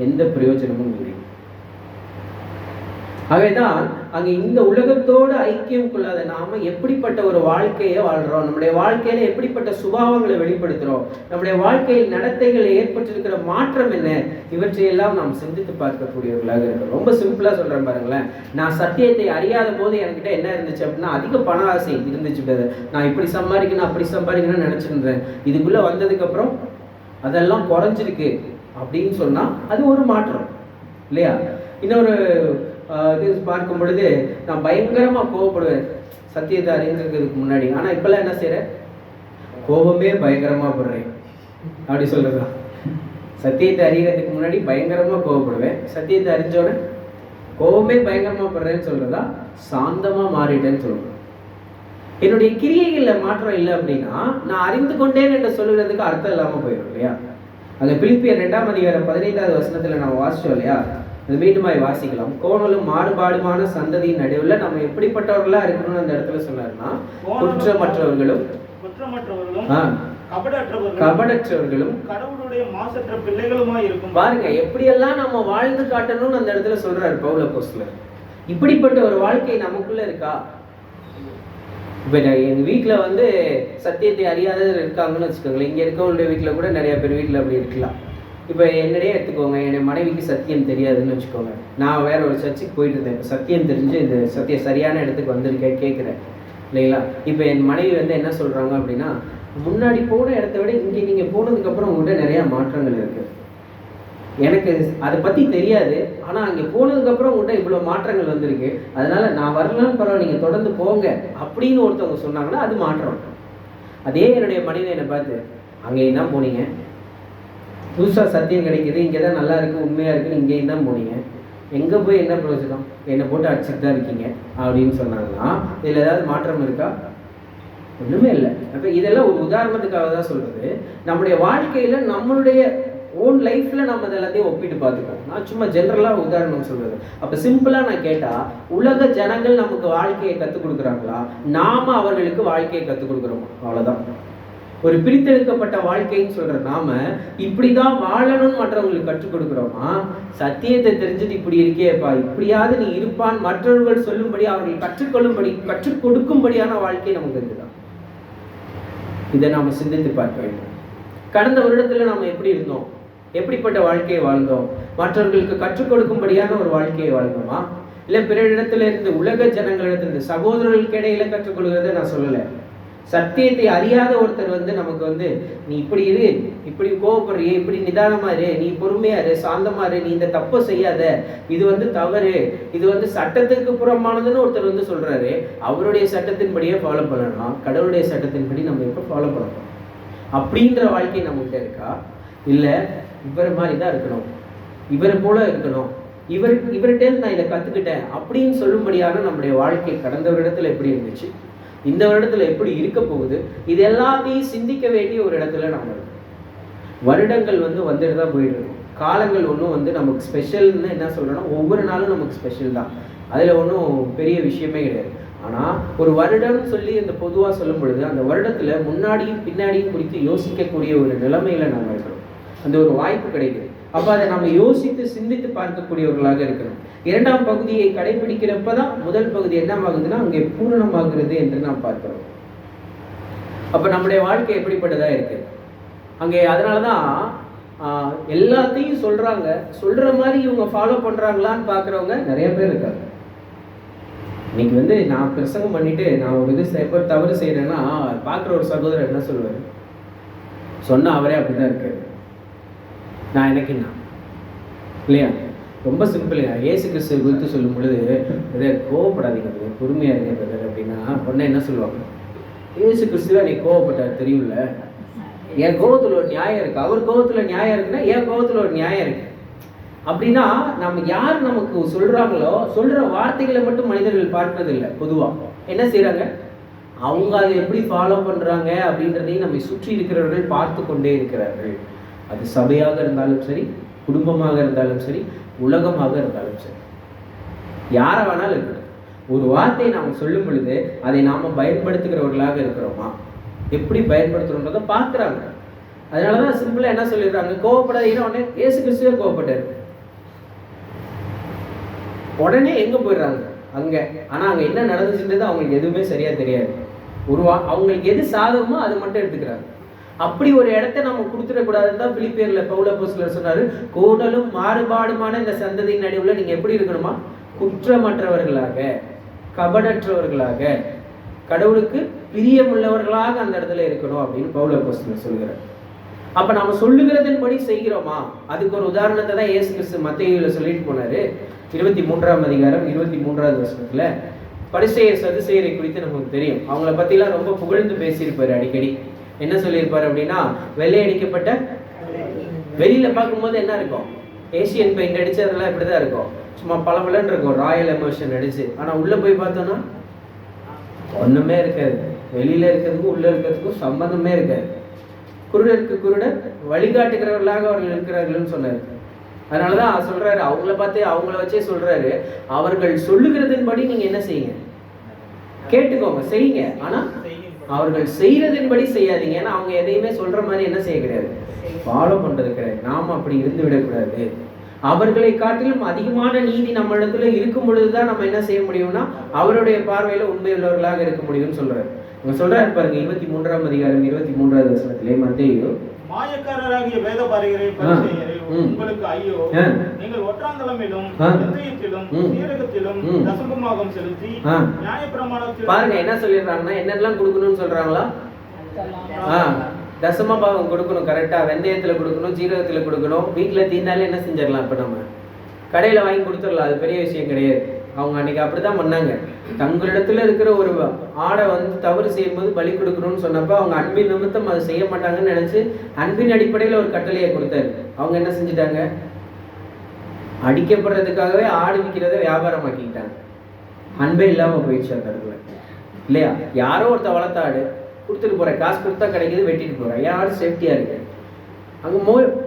எந்த பிரயோஜனமும் இல்லை. ஆகவேதான் அங்கே இந்த உலகத்தோடு ஐக்கியம் கொள்ளாத நாம எப்படிப்பட்ட ஒரு வாழ்க்கையை வாழ்கிறோம், நம்முடைய வாழ்க்கையில எப்படிப்பட்ட சுபாவங்களை வெளிப்படுத்துகிறோம், நம்முடைய வாழ்க்கையில் நடத்தைகளை ஏற்பட்டிருக்கிற மாற்றம் என்ன, இவற்றையெல்லாம் நாம் சிந்தித்து பார்க்கக்கூடியவர்களாக இருக்கிறோம். ரொம்ப சிம்பிளாக சொல்கிறேன் பாருங்களேன். நான் சத்தியத்தை அறியாத போது என்கிட்ட என்ன இருந்துச்சு அப்படின்னா அதிக பண ஆசை இருந்துச்சு. நான் இப்படி சம்பாதிக்கணும் அப்படி சம்பாதிக்கணும்னு நினச்சிருந்தேன். இதுக்குள்ளே வந்ததுக்கப்புறம் அதெல்லாம் குறைஞ்சிருக்கு அப்படின்னு சொன்னால் அது ஒரு மாற்றம். இல்லையா? இன்னொரு இது பார்க்கும் பொழுது நான் பயங்கரமாக கோவப்படுவேன் சத்தியத்தை அறிஞ்சிருக்கிறதுக்கு முன்னாடி. ஆனால் இப்பெல்லாம் என்ன செய்கிறேன்? கோபமே பயங்கரமாக படுறேன் அப்படி சொல்கிறதா? சத்தியத்தை அறிகிறதுக்கு முன்னாடி பயங்கரமாக கோவப்படுவேன், சத்தியத்தை அறிஞ்சோட கோபமே பயங்கரமாக படுறேன்னு சொல்கிறதா? சாந்தமாக மாறிட்டேன்னு சொல்கிறேன். என்னுடைய கிரியைகளில் மாற்றம் இல்லை அப்படின்னா நான் அறிந்து கொண்டேன் என்று சொல்லுறதுக்கு அர்த்தம் இல்லாமல் போயிடும் இல்லையா? அந்த பிலிப்பியர் 2ஆம் அதிகாரம் 15வது வசனத்தில் நம்ம வாசிச்சோம் இல்லையா? அது மீண்டுமாய் வாசிக்கலாம். கோணலும் மாறுபாடுமான சந்ததியின் நடுவில் நம்ம எப்படிப்பட்டவர்களா இருக்கணும்னு அந்த இடத்துல சொன்னாருன்னா, குற்றமற்றவர்களும் கபடற்றவர்களும் கடவுளுடைய மாசற்ற பிள்ளைகளுமாய் இருக்கும். பாருங்க எப்படியெல்லாம் நம்ம வாழ்ந்து காட்டணும்னு அந்த இடத்துல சொல்றாரு பவுல் அப்போஸ்தலர். இப்படிப்பட்ட ஒரு வாழ்க்கை நமக்குள்ள இருக்கா? இப்போ எங்க வீட்டில் வந்து சத்தியத்தை அறியாதவர் இருக்காங்கன்னு வச்சுக்கோங்களேன். இங்கே இருக்கவங்களுடைய வீட்டில் கூட நிறைய பேர் வீட்டில் அப்படி இருக்கலாம். இப்போ என்னுடைய எடுத்துக்கோங்க, என் மனைவிக்கு சத்தியம் தெரியாதுன்னு வச்சுக்கோங்க. நான் வேற ஒரு சர்ச்சுக்கு போயிட்டு இருந்தேன். இப்போ சத்தியம் தெரிஞ்சு இந்த சத்தியம் சரியான இடத்துக்கு வந்திருக்கேன் கேட்குறேன் இல்லைங்களா? இப்போ என் மனைவி வந்து என்ன சொல்கிறாங்க அப்படின்னா, முன்னாடி போன இடத்த விட இங்கே நீங்கள் போனதுக்கப்புறம் உங்கள்கிட்ட நிறையா மாற்றங்கள் இருக்குது. எனக்கு அதை பற்றி தெரியாது, ஆனால் அங்கே போனதுக்கப்புறம் உங்கள்கிட்ட இவ்வளோ மாற்றங்கள் வந்திருக்கு, அதனால் நான் வரலான்னு பரவாயில்ல, நீங்கள் தொடர்ந்து போங்க அப்படின்னு ஒருத்தவங்க சொன்னாங்கன்னா அது மாற்றம். அதே என்னுடைய மனைவி என்னை பார்த்து, அங்கேயும் தான் போனீங்க, புதுசாக சத்தியம் கிடைக்கிது, இங்கே தான் நல்லா இருக்குது உண்மையாக இருக்குன்னு இங்கேயும் தான் போனீங்க, எங்கே போய் என்ன பிரயோஜனம், என்னை போட்டு அடிச்சுட்டு தான் இருக்கீங்க அப்படின்னு சொன்னாங்கன்னா இதில் ஏதாவது மாற்றம் இருக்கா? ஒன்றுமே இல்லை. அப்போ இதெல்லாம் ஒரு உதாரணத்துக்காக தான் சொல்கிறது. நம்முடைய வாழ்க்கையில் நம்மளுடைய ஓன் லைஃப்பில் நம்ம இதெல்லாத்தையும் ஒப்பிட்டு பார்த்துக்கோம். நான் சும்மா ஜென்ரலாக உதாரணம் சொல்கிறது. அப்போ சிம்பிளாக நான் கேட்டால், உலக ஜனங்கள் நமக்கு வாழ்க்கையை கற்றுக் கொடுக்குறாங்களா, நாம் அவர்களுக்கு வாழ்க்கையை கற்றுக் கொடுக்குறோமா? அவ்வளோதான். ஒரு பிரித்தெடுக்கப்பட்ட வாழ்க்கைன்னு சொல்கிற நாம இப்படி தான் வாழணும்னு மற்றவங்களுக்கு கற்றுக் கொடுக்குறோமா? சத்தியத்தை தெரிஞ்சுட்டு இப்படி இருக்கேப்பா, இப்படியாவது நீ இருப்பான் மற்றவர்கள் சொல்லும்படி அவர்கள் கற்றுக் கொடுக்கும்படியான வாழ்க்கை நமக்கு இருக்குதான்? இதை நாம் சிந்தித்து பார்க்க வேண்டும். கடந்த வருடத்தில் நாம் எப்படி இருந்தோம்? எப்படிப்பட்ட வாழ்க்கையை வாழ்ந்தோம்? மற்றவர்களுக்கு கற்றுக் கொடுக்கும்படியான ஒரு வாழ்க்கையை வாழ்ந்தோமா? இல்லை பிற இடத்துல இருந்து, உலக ஜனங்களிடத்திலிருந்து, சகோதரர்களுக்கு இடையில கற்றுக்கொள்கிறத நான் சொல்லலை. சத்தியத்தை அறியாத ஒருத்தர் வந்து நமக்கு வந்து, நீ இப்படி இரு, இப்படி கோவப்படுறிய, இப்படி நிதானமா இரு, நீ பொறுமையா இரு, சாந்தமா இரு, நீ இந்த தப்பை செய்யாத, இது வந்து தவறு, இது வந்து சட்டத்துக்கு புறமானதுன்னு ஒருத்தர் வந்து சொல்றாரு. அவருடைய சட்டத்தின்படியே ஃபாலோ பண்ணலாம். கடவுளுடைய சட்டத்தின்படி நம்ம எப்போ ஃபாலோ பண்ணணும்? அப்படின்ற வாழ்க்கை நம்மகிட்ட இருக்கா? இல்லை இவரை மாதிரி தான் இருக்கணும், இவரை போல இருக்கணும், இவர்கிட்ட நான் இதை கற்றுக்கிட்டேன் அப்படின்னு சொல்லும்படியான நம்முடைய வாழ்க்கை கடந்த வருடத்தில் எப்படி இருந்துச்சு, இந்த வருடத்தில் எப்படி இருக்க போகுது? இது எல்லாத்தையும் சிந்திக்க வேண்டிய ஒரு இடத்துல நம்ம இருக்கோம். வருடங்கள் வந்து வந்துட்டு தான் போயிட்டு இருக்கோம். காலங்கள் ஒன்றும் வந்து நமக்கு ஸ்பெஷல்னு என்ன சொல்கிறோன்னா, ஒவ்வொரு நாளும் நமக்கு ஸ்பெஷல் தான், அதில் ஒன்றும் பெரிய விஷயமே கிடையாது. ஆனால் ஒரு வருடம்னு சொல்லி இந்த பொதுவாக சொல்லும் பொழுது அந்த வருடத்தில் முன்னாடியும் பின்னாடியும் குறித்து யோசிக்கக்கூடிய ஒரு நிலைமையில் நம்ம இருக்கிறோம். அந்த ஒரு வாய்ப்பு கிடைக்குது. அப்போ அதை நம்ம யோசித்து சிந்தித்து பார்க்கக்கூடியவர்களாக இருக்கணும். இரண்டாம் பகுதியை கடைபிடிக்கிறப்ப தான் முதல் பகுதி என்னமாகுதுன்னா அங்கே பூரணமாகிறது என்று நாம் பார்க்கிறோம். அப்போ நம்முடைய வாழ்க்கை எப்படிப்பட்டதாக இருக்கு அங்கே? அதனால தான் எல்லாத்தையும் சொல்கிறாங்க, சொல்கிற மாதிரி இவங்க ஃபாலோ பண்ணுறாங்களான்னு பார்க்குறவங்க நிறைய பேர் இருக்காங்க. இன்னைக்கு வந்து நான் பிரசங்கம் பண்ணிட்டு நான் ஒரு இது தவறு செய்கிறேன்னா பார்க்குற ஒரு சகோதரர் என்ன சொல்லுவார்? சொன்னால் அவரே அப்படி தான் இருக்காரு. நான் எனக்குன்னா இல்லையா? ரொம்ப சிம்பிளுங்க. இயேசு கிறிஸ்துவை குறித்து சொல்லும் பொழுது இதை கோவப்படாதீங்க, பொறுமையாக இருங்க அப்படின்னா உடனே என்ன சொல்லுவாங்க? இயேசு கிறிஸ்துவா நீ கோவப்பட்டார் தெரியும்ல, என் கோபத்தில் ஒரு நியாயம் இருக்குது, அவர் கோபத்தில் நியாயம் இருக்குன்னா என் கோபத்தில் ஒரு நியாயம் இருக்குது அப்படின்னா, நம்ம யார் நமக்கு சொல்கிறாங்களோ சொல்கிற வார்த்தைகளை மட்டும் மனிதர்கள் பார்க்கறது இல்லை. பொதுவாக என்ன செய்கிறாங்க? அவங்க அதை எப்படி ஃபாலோ பண்ணுறாங்க அப்படின்றதையும் நம்ம சுற்றி இருக்கிறவர்கள் பார்த்து கொண்டே இருக்கிறார்கள். அது சபையாக இருந்தாலும் சரி, குடும்பமாக இருந்தாலும் சரி, உலகமாக இருந்தாலும் சரி, யாரை வேணாலும் இருக்கணும். ஒரு வார்த்தையை நாம் சொல்லும் பொழுது அதை நாம் பயன்படுத்துகிறவர்களாக இருக்கிறோமா, எப்படி பயன்படுத்துகிறோன்றதை பார்க்குறாங்க. அதனால தான் சிம்பிளாக என்ன சொல்லிடுறாங்க? கோவப்படாதீங்கன்னா உடனே இயேசு கிறிஸ்துவே கோவப்பட்டார், உடனே எங்கே போயிடுறாங்க அங்கே. ஆனால் அங்கே என்ன நடந்துச்சுன்றது அவங்களுக்கு எதுவுமே சரியாக தெரியாது. அவங்களுக்கு எது சாதகமோ அதை மட்டும் எடுத்துக்கிறாங்க. அப்படி ஒரு இடத்த நம்ம கொடுத்துடக்கூடாதுன்னு தான் பிலிப்பியரில் பவுல் அப்போஸ்தலர் சொன்னார், கோணலும் மாறுபாடுமான இந்த சந்ததியின் நடுவில் நீங்கள் எப்படி இருக்கணுமா? குற்றமற்றவர்களாக, கபடற்றவர்களாக, கடவுளுக்கு பிரியமுள்ளவர்களாக அந்த இடத்துல இருக்கணும் அப்படின்னு பவுல் அப்போஸ்தலர் சொல்கிறார். அப்ப நாம சொல்லுகிறதன்படி செய்கிறோமா? அதுக்கு ஒரு உதாரணத்தை தான் இயேசு கிறிஸ்து மத்தேயுல சொல்லிட்டு போனாரு. 23ஆம் அதிகாரம் 23வது வசனத்துல பரிசேயர் சதுசேயரை குறித்து நமக்கு தெரியும். அவங்கள பத்திலாம் ரொம்ப புகழ்ந்து பேசியிருப்பாரு. அடிக்கடி என்ன சொல்லியிருப்பாரு அப்படின்னா, வெள்ளை அடிக்கப்பட்ட, வெளியில பார்க்கும்போது என்ன இருக்கும், ஏசியன் பெயிண்ட் அடிச்சு அதெல்லாம் இப்படிதான் இருக்கும், சும்மா பளபளன்னு இருக்கும், ராயல் எமோஷன் அடிச்சு. ஆனா உள்ள போய் பார்த்தோம்னா ஒண்ணுமே இருக்காது. வெளியில இருக்கிறதுக்கும் உள்ள இருக்கிறதுக்கும் சம்பந்தமே இருக்காது. குருடருக்கு குருடர் வழிகாட்டுகிறவர்களாக அவர்கள் இருக்கிறார்கள்னு சொன்னாரு. அதனாலதான் சொல்றாரு, அவங்கள வச்சே சொல்றாரு, அவர்கள் சொல்லுகிறதின்படி நீங்க என்ன செய்யுங்க, கேட்டுக்கோங்க, செய்யுங்க. ஆனா அவர்கள் செய்யறதின்படி செய்யாதீங்க. ஏன்னா அவங்க எதையுமே சொல்ற மாதிரி என்ன செய்ய கிடையாது, ஃபாலோ பண்றது கிடையாது. நாம அப்படி இருந்து விடக்கூடாது. அவர்களை காட்டிலும் அதிகமான நீதி நம்ம இடத்துல இருக்கும் பொழுதுதான் நம்ம என்ன செய்ய முடியும்னா அவருடைய பார்வையில உண்மையுள்ளவர்களாக இருக்க முடியும்னு சொல்றாரு. அவங்க சொல்றாரு பாருங்க, 23ஆம் அதிகாரம் 23வது வசனத்திலே மத்தேயு, மாயக்காரராகிய வேதபாரகரே, பரிசேயரே, உங்களுக்கு ஐயோ, நீங்கள் ஒற்றாந்தலமிலும் வெந்தயத்திலும் சீரகத்திலும் தசமபாகம் செலுத்தி நியாயப்பிரமாணத்தில், பாருங்க என்ன சொல்லிடுறாங்கன்னா, என்னெல்லாம் கொடுக்கணும்னு சொல்றாங்களா? தசமபாகம் கொடுக்கணும், கரெக்டா வெந்தயத்துல கொடுக்கணும், ஜீரகத்துல கொடுக்கணும். வீட்டுல தீர்ந்தாலே என்ன செஞ்சிடலாம், இப்ப நம்ம கடையில வாங்கி கொடுத்துடலாம், அது பெரிய விஷயம் கிடையாது. அவங்க அன்னைக்கு அப்படிதான் பண்ணாங்க. தங்களிடத்துல இருக்கிற ஒரு ஆடை தவறு செய்யும்போது பலி கொடுக்கணும்னு சொன்னப்ப அவங்க அன்பின் நிமித்தம் அதை செய்ய மாட்டாங்கன்னு நினைச்சு அன்பின் அடிப்படையில ஒரு கட்டளையை கொடுத்தாரு. அவங்க என்ன செஞ்சுட்டாங்க, அடிக்கப்படுறதுக்காகவே ஆடு விற்கிறத வியாபாரமாக்கிட்டாங்க. அன்பே இல்லாம போயிடுச்சு அந்த இடத்துல, இல்லையா? யாரோ ஒருத்த வளர்த்த ஆடு கொடுத்துட்டு போற, காசு கொடுத்தா கிடைக்குது, வெட்டிட்டு போற, ஏன் ஆடு சேஃப்டியா இருக்கு, அங்க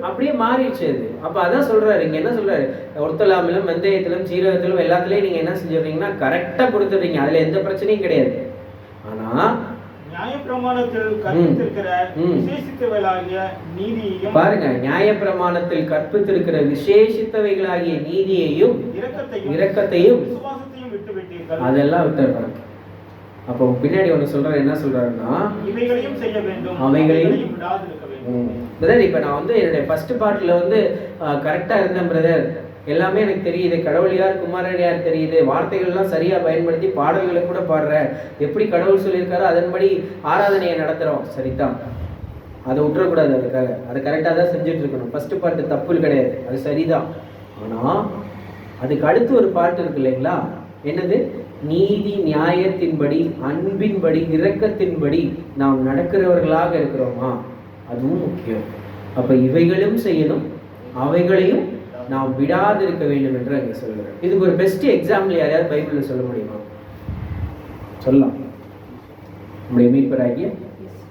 அப்படியே மாறிடுச்சு அது. அப்ப அதான் சொல்றாரு, இங்க என்ன சொல்றாரு, ஒருத்தலாமிலும் வெந்தயத்திலும் சீரகத்திலும் எல்லாத்துலயும் நீங்க என்ன செஞ்சிடறீங்கன்னா கரெக்டா கொடுத்துடுறீங்க, அதுல எந்த பிரச்சனையும் கிடையாது. ஆனா நியாயப்பிரமாணத்தில் கற்பித்திருக்கிற விசேஷித்தவைகளாகிய நீதியையும், பாருங்க, நியாயப்பிரமாணத்தில் கற்பித்திருக்கிற விசேஷித்தவைகளாகிய நீதியையும் இரக்கத்தையும் விட்டுவிட்டீர்கள், அதெல்லாம் விட்டுறாங்க. அப்போ பின்னாடி ஒன்று சொல்றாரு, என்ன சொல்றாருன்னா, இவைகளையும் செய்ய வேண்டும், அவைகளையும் விடாதிருக்க வேண்டும். பிரதர், இப்போ நான் என்னுடைய ஃபர்ஸ்ட் பார்ட்ல கரெக்டாக இருந்தேன் பிரதர், எல்லாமே எனக்கு தெரியுது, கடவுள் யார் குமாரன் யார் தெரியுது, வார்த்தைகள்லாம் சரியா பயன்படுத்தி பாடல்களை கூட பாடுறேன், எப்படி கடவுள் சொல்லியிருக்காரோ அதன்படி ஆராதனையை நடத்துறோம், சரிதான், அதை விட்டுறக்கூடாது. அதுக்காக அதை கரெக்டாக தான் செஞ்சுட்டு இருக்கணும். ஃபர்ஸ்ட் பார்ட் தப்பு கிடையாது, அது சரிதான். ஆனா அதுக்கு அடுத்து ஒரு பாட்டு இருக்கு இல்லைங்களா, என்னது, நீதி நியாயத்தின்படி அன்பின்படி இரக்கத்தின்படி நாம் நடக்கிறவர்களாக இருக்கிறோமா, அதுவும் முக்கியம். அப்ப இவைகளும் செய்யணும், அவைகளையும் நாம் விடாது இருக்க வேண்டும் என்று அங்கே சொல்கிறேன். இதுக்கு ஒரு பெஸ்ட் எக்ஸாம்பிள் யாரையாவது பைபிள்ல சொல்ல முடியுமா? சொல்லலாம், நம்முடைய மீட்பராகிய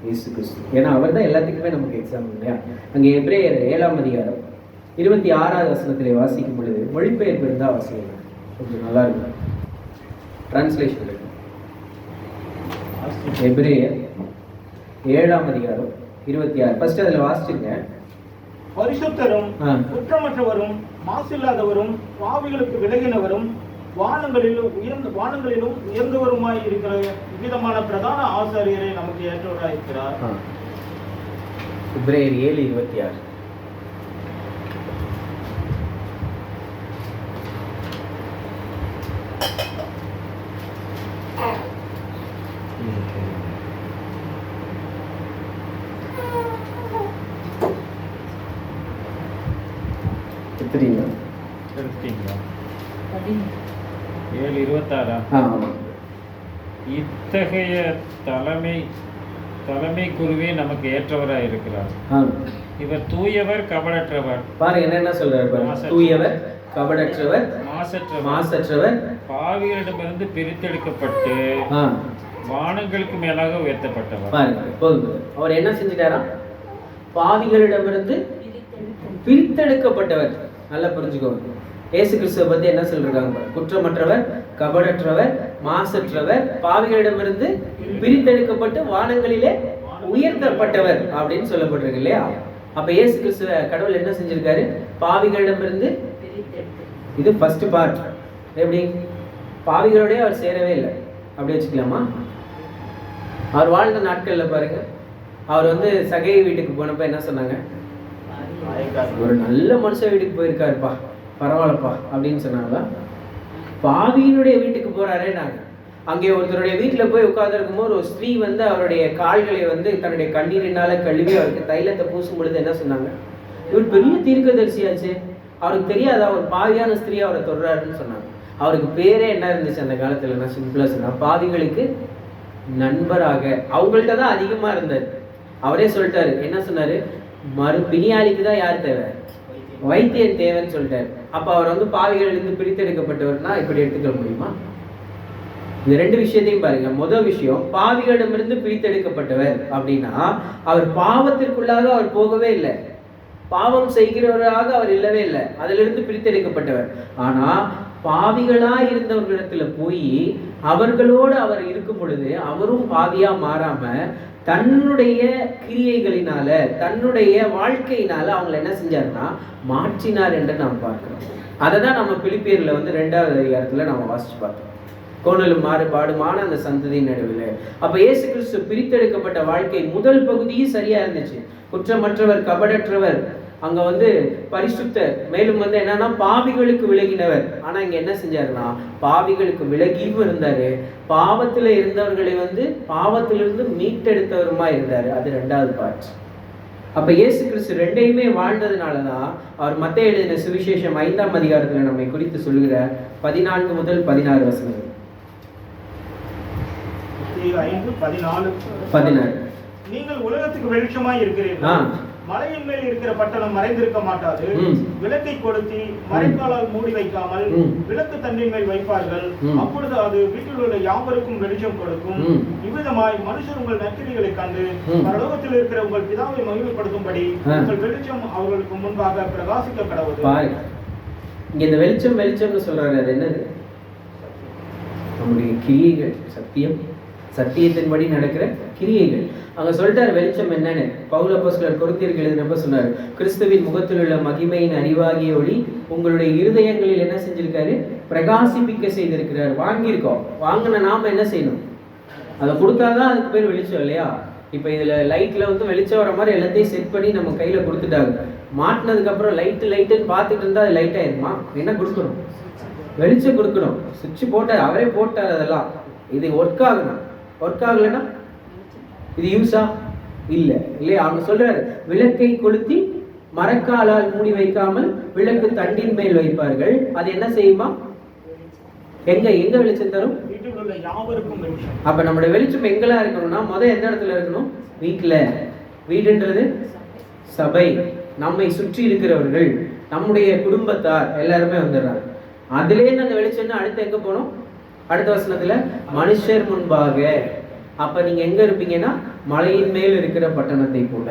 இயேசு கிறிஸ்து. ஏன்னா அவர் தான் எல்லாத்துக்குமே நமக்கு எக்ஸாம்பிள் இல்லையா? அங்கே எபிரேயர் 7ஆம் அதிகாரம் 26வது வசனத்திலே வாசிக்கும் பொழுது மொழிபெயர்ப்பு இருந்தா வாசிக்கலாம், கொஞ்சம் நல்லா இருக்கும். டிரான்ஸ்லேஷன் இருக்கு. எபிரேயர் 7ஆம் அதிகாரம் 26. ஃபர்ஸ்ட் அதுல வாசிச்சுங்க. பரிசுத்தரும் குற்றமற்றவரும் மாசில்லாதவரும் பாவிகளுக்கு விலகினவரும் வானங்களிலும் உயர்ந்தவருமாய் இருக்கிற விதமான பிரதான ஆசாரியரை நமக்கு ஏற்றவராய் இருக்கிறார். எபிரேயர் 7:26. இத்தகைய தலைமை குருவே நமக்கு ஏற்றவராய் இருக்கிறார். இவர் தூயவர் கபடற்றவர். பாருங்க என்ன சொல்றாரு பாருங்க, தூயவர் கபடற்றவர் மாசற்றவர் பாவிகளிடமிருந்து பிரித்தெடுக்கப்பட்டு வானங்களுக்கு மேலாக உயர்த்தப்பட்டவர். பாருங்க போதும், அவர் என்ன செஞ்சிட்டாரா, பாவிகளிடமிருந்து பிரித்தெடுக்கப்பட்டவர். நல்லா புரிஞ்சுக்கோங்க. இயேசு கிறிஸ்துவை பத்தி என்ன சொல்றாங்க, குற்றமற்றவர் கபடற்றவர் மாசற்றவர் பாவிகளிடமிருந்து பிரித்தெடுக்கப்பட்டு வானங்களிலே உயர்த்தப்பட்டவர் அப்படின்னு சொல்லப்பட்டிருக்கு இல்லையா? அப்ப இயேசு கிறிஸ்துவ கடவுள் என்ன செஞ்சிருக்காரு, பாவிகளிடமிருந்து. இது ஃபர்ஸ்ட் பார்ட். எப்படி, பாவிகளோடய அவர் சேரவே இல்லை அப்படி வச்சுக்கலாமா? அவர் வாழ்ந்த நாட்கள்ல பாருங்க, அவர் சகை வீட்டுக்கு போனப்ப என்ன சொன்னாங்க, ஒரு நல்ல மனுஷன் வீட்டுக்கு போயிருக்காருப்பா, பரவாயில்லப்பா அப்படின்னு சொன்னாங்களா? பாவியினுடைய வீட்டுக்கு போறாரே நாங்க, அங்கே ஒருத்தருடைய வீட்டில் போய் உட்கார்ந்துருக்கும் போது ஒரு ஸ்திரீ வந்து அவருடைய கால்களை வந்து தன்னுடைய கண்ணீரினால கழுவி அவருக்கு தைலத்தை பூசும் பொழுது என்ன சொன்னாங்க, இவர் பெரிய தீர்க்கதரிசியாச்சு, அவருக்கு தெரியாத ஒரு பாவியான ஸ்திரீ அவரை தொடர்றாருன்னு சொன்னாங்க. அவருக்கு பேரே என்ன இருந்துச்சு அந்த காலத்துல? நான் சிம்பிளா சொன்னா, பாவிகளுக்கு நண்பராக. அவங்கள்ட்ட தான் அதிகமா இருந்தார். அவரே சொல்லிட்டாரு, என்ன சொன்னாரு, பிணியாளிக்கு தான் யார் தேவை, வைத்தியன் தேவைன்னு சொல்லிட்டாரு. அப்ப அவர் வந்து பாவிகளிலிருந்து பிரித்தெடுக்கப்பட்டவர்னா இப்படி எடுத்துக்க முடியுமா? இந்த ரெண்டு விஷயத்தையும் பாருங்க. முதல் விஷயம், பாவிகளிடமிருந்து பிரித்தெடுக்கப்பட்டவர் அப்படின்னா அவர் பாவத்திற்குள்ளாக அவர் போகவே இல்லை, பாவம் செய்கிறவராக அவர் இல்லவே இல்லை, அதிலிருந்து பிரித்தெடுக்கப்பட்டவர். ஆனா பாவிகளா இருந்தவர்களிடத்துல போய் அவர்களோடு அவர் இருக்கும் பொழுது அவரும் பாவியா மாறாம தன்னுடைய கிரியைகளினால தன்னுடைய வாழ்க்கையினால அவங்களை என்ன செஞ்சாருன்னா மாற்றினார் என்று நாம் பார்க்கிறோம். அதை தான் நம்ம பிலிப்பியர்ல வந்து 2வது அதிகாரத்துல நம்ம வாசிச்சு பார்த்தோம். கோணலும் மாறுபாடுமான அந்த சந்ததியின் நடுவில். அப்ப இயேசு கிறிஸ்து பிரித்தெடுக்கப்பட்ட வாழ்க்கை முதல் பகுதியும் சரியா இருந்துச்சு. குற்றமற்றவர், கபடற்றவர், அங்க வந்து பரிசுத்தர், மேலும் வந்து என்னன்னா பாவிகளுக்கு விலகினவர். ஆனா இங்க என்ன செஞ்சாருன்னா பாவிகளுக்கு விலகியும் இருந்தாரு, பாவத்துல இருந்தவர்களை வந்து பாவத்திலிருந்து மீட்டெடுத்தவருமா இருந்தாரு. அது 2வது பார்ட். அப்ப இயேசு கிறிஸ்து ரெண்டையுமே வாழ்ந்ததுனாலதான் அவர் மத்தேயு எழுதின சுவிசேஷம் 5ஆம் அதிகாரத்துல நம்மை குறித்து சொல்லுகிற 14 முதல் 16 வசனங்கள். 5:14 நீங்கள் உலகத்துக்கு வெளிச்சமாய் இருக்கிறீர்கள். மலையின் மேல் இருக்கிற பட்டணம் மறைந்திருக்க மாட்டாது. விளக்கை கொளுத்தி மறைக்காலால் மூடி வைக்காமல் விளக்கு தண்டின் மேல் வைப்பார்கள், அப்பொழுது அது வீட்டில் உள்ள யாவருக்கும் வெளிச்சம் கொடுக்கும். இவ்விதமாய் மனுஷர் உங்கள் நற்கிரிகளை கண்டு பரலோகத்தில் இருக்கிற உங்கள் பிதாவை மகிமைப்படுத்தும்படி உங்கள் வெளிச்சம் அவர்களுக்கு முன்பாக பிரகாசிக்க கடவுது. இங்க இந்த வெளிச்சம் வெளிச்சம்னு சொல்றாங்க, அது என்னது? நம்முடைய கிரியைகள். சத்தியம், சத்தியத்தின்படி நடக்கிற கிரியைகள். அங்க சொல்லிட்டாரு வெளிச்சம் என்னன்னு. பவுல் அப்போஸ்தலர் கொரிந்தியருக்கு எழுதினப்ப சொன்னாரு, கிறிஸ்துவின் முகத்தில் உள்ள மகிமையின் அறிவாகிய ஒளி உங்களுடைய இருதயங்களில் என்ன செஞ்சிருக்காரு, பிரகாசிப்பிக்க செய்திருக்கிறார். வாங்கியிருக்கோம். வாங்கின நாம என்ன செய்யணும், அதை கொடுத்தாதான் அதுக்கு பேர் வெளிச்சம் இல்லையா? இப்ப இதுல லைட்ல வந்து வெளிச்சம் வர மாதிரி எல்லாத்தையும் செட் பண்ணி நம்ம கையில கொடுத்துட்டாங்க. மாட்டினதுக்கு அப்புறம் லைட்டுன்னு பார்த்துட்டு இருந்தா அது லைட் ஆயிருமா? என்ன கொடுக்கணும், வெளிச்சம் கொடுக்கணும். சுவிட்ச் போட்டார், அவரே போட்டார். அதெல்லாம் இது ஒர்க் ஆகணும். ஒர்க் ஆகலைன்னா இது யூஸா இல்லை இல்லையா? அவங்க சொல்றாரு, விளக்கை கொளுத்தி மரக்காலால் மூடி வைக்காமல் விளக்கு தண்டின் மேல் வைப்பார்கள். அது என்ன செய்யுமா? எங்க வெளிச்சம் தரும்? அப்ப நம்முடைய வெளிச்சம் எங்கெல்லாம் இருக்கணும்னா எந்த இடத்துல இருக்கணும்? வீட்டுல. வீடுன்றது சபை, நம்மை சுற்றி இருக்கிறவர்கள், நம்முடைய குடும்பத்தார் எல்லாருமே வந்துடுறாங்க. அதுலேயே அந்த வெளிச்சம் அடுத்து எங்க போகணும்? அடுத்த வசனத்துல மனுஷர் முன்பாக. அப்ப நீங்க எங்க இருப்பீங்கன்னா மலையின் மேல் இருக்கிற பட்டணத்தை போல.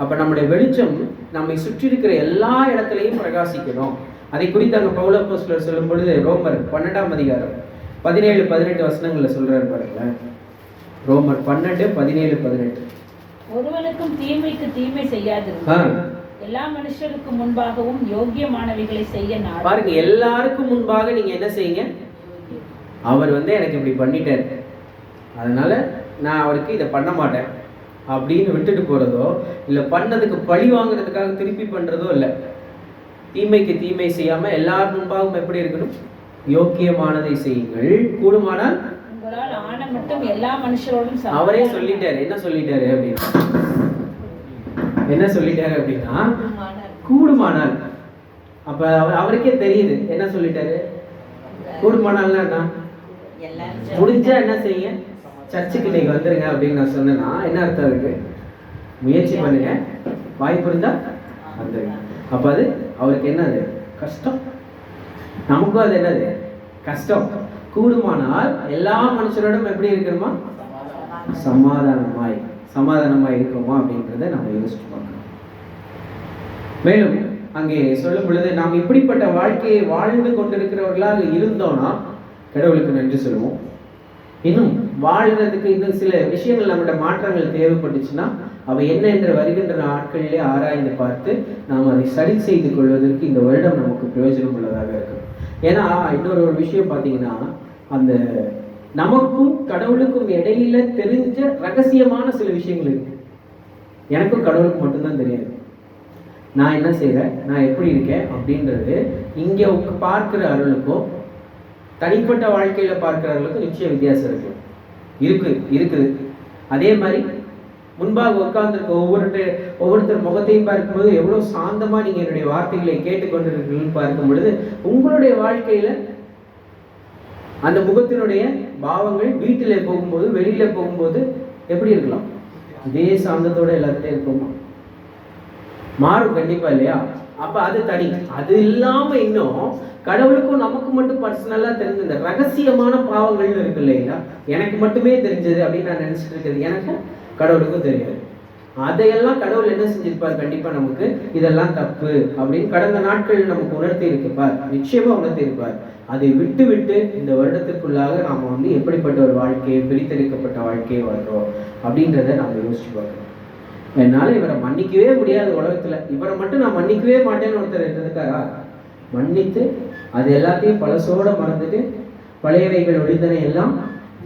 அப்ப நம்முடைய வெளிச்சம் நம்மை சுற்றி இருக்கிற எல்லா இடத்துலையும் பிரகாசிக்கணும். அதை குறித்து அங்க பவுல் அப்போஸ்தலர் சொல்லும் பொழுது ரோமர் 12ஆம் அதிகாரம் 17-18 வசனங்கள்ல சொல்றாரு பாருங்களேன். ரோமர் 12:17-18. ஒருவனுக்கும் தீமைக்கு தீமை செய்யாதிருங்கள், எல்லா மனுஷருக்கு முன்பாகவும் யோக்கியமானவைகளை செய்ய நாடு. பாருங்க, எல்லாருக்கும் முன்பாக நீங்க என்ன செய்யுங்க, அவர் வந்து எனக்கு இப்படி பண்ணிட்டார், அதனால நான் அவருக்கு இதை பண்ண மாட்டேன் அப்படின்னு விட்டுட்டு போறதோ இல்லை பண்ணதுக்கு பழி வாங்குறதுக்காக திருப்பி பண்றதோ இல்லை. தீமைக்கு தீமை செய்யாம எல்லார் முன்பாகவும் எப்படி இருக்கணும்? யோக்கியமானதை செய்யுங்கள், கூடுமானால் உங்களால் ஆன மட்டும் எல்லா மனுஷரோடும். அவரே சொல்லிட்டாரு. என்ன சொல்லிட்டாரு அப்படின்னா கூடுமானால். அப்ப அவருக்கே தெரியுது என்ன சொல்லிட்டாரு. கூடுமானால்னா என்ன? முடிஞ்சா என்ன செய்ய, சர்ச்சுக்கு நீங்க வந்துருங்க அப்படின்னு நான் சொன்னேன்னா என்ன அர்த்தம் இருக்கு? முயற்சி பண்ணுங்க, வாய்ப்பு இருந்தா வந்துருங்க. அப்ப அது அவருக்கு என்னது? கஷ்டம். நமக்கும் அது என்னது? கஷ்டம். கூடுமானால் எல்லா மனுஷரோடும் எப்படி இருக்கணுமா? சமாதானமாய் இருக்கோமா அப்படின்றத நம்ம யோசிச்சு பார்க்கணும். மேலும் அங்கே சொல்லும் பொழுது நாம் இப்படிப்பட்ட வாழ்க்கையை வாழ்ந்து கொண்டிருக்கிறவர்களாக இருந்தோம்னா கடவுளுக்கு நன்றி சொல்லுவோம். இன்னும் வாழ்றதுக்கு இன்னும் சில விஷயங்கள் நம்மளோட மாற்றங்கள் தேவைப்பட்டுச்சுன்னா அவை என்ன என்று வருகின்ற நாட்களிலே ஆராய்ந்து பார்த்து நாம் அதை சரி செய்து கொள்வதற்கு இந்த வருடம் நமக்கு பிரயோஜனம் உள்ளதாக இருக்கும். ஏன்னா இன்னொரு விஷயம் பார்த்தீங்கன்னா, அந்த நமக்கும் கடவுளுக்கும் இடையில தெரிஞ்ச ரகசியமான சில விஷயங்கள் இருக்கு. எனக்கும் கடவுளுக்கு மட்டும்தான் தெரியாது. நான் என்ன செய்கிறேன், நான் எப்படி இருக்கேன் அப்படின்றது இங்கே பார்க்குற அருளுக்கும் தனிப்பட்ட வாழ்க்கையில பார்க்கிறவர்களுக்கு நிச்சயம் வித்தியாசம் இருக்குது. அதே மாதிரி முன்பாக உட்கார்ந்துருக்க ஒவ்வொருத்தர் முகத்தையும் பார்க்கும்போது எவ்வளவு சாந்தமா நீங்க என்னுடைய வார்த்தைகளை கேட்டுக்கொண்டிருக்கீங்கன்னு பார்க்கும் பொழுது உங்களுடைய வாழ்க்கையில அந்த முகத்தினுடைய பாவங்கள் வீட்டில போகும்போது வெளியில போகும்போது எப்படி இருக்கலாம்? இதே சாந்தத்தோட எல்லாத்தையும் இருக்குமா? மாறும் கண்டிப்பா இல்லையா? அப்ப அது தனி. அது இல்லாம இன்னும் கடவுளுக்கும் நமக்கு மட்டும் பர்சனலா தெரிஞ்ச இந்த ரகசியமான பாவங்கள்னு இருக்கு இல்லையா, எனக்கு மட்டுமே தெரிஞ்சது அப்படின்னு நான் நினைச்சிட்டு இருக்கிறது எனக்கும் கடவுளுக்கும் தெரியாது. அதையெல்லாம் கடவுள் என்ன செஞ்சிருப்பார்? கண்டிப்பா நமக்கு இதெல்லாம் தப்பு அப்படின்னு கடந்த நாட்கள் நமக்கு உணர்த்தி இருப்பார், நிச்சயமா உணர்த்தி இருப்பார். அதை விட்டு விட்டு இந்த வருடத்திற்குள்ளாக நாம எப்படிப்பட்ட ஒரு வாழ்க்கையை, பிரித்தெடுக்கப்பட்ட வாழ்க்கையை வாழ்றோம் அப்படின்றத நாம யோசிச்சு பார்க்கணும். என்னால இவரை மன்னிக்கவே முடியாது உலகத்துல, இவரை மட்டும் நான் மன்னிக்கவே மாட்டேன்னு ஒருத்தர் இருக்காரா? மன்னித்து அது எல்லாத்தையும் பழசோட மறந்துட்டு பழையவைகள் ஒழிந்தனை எல்லாம்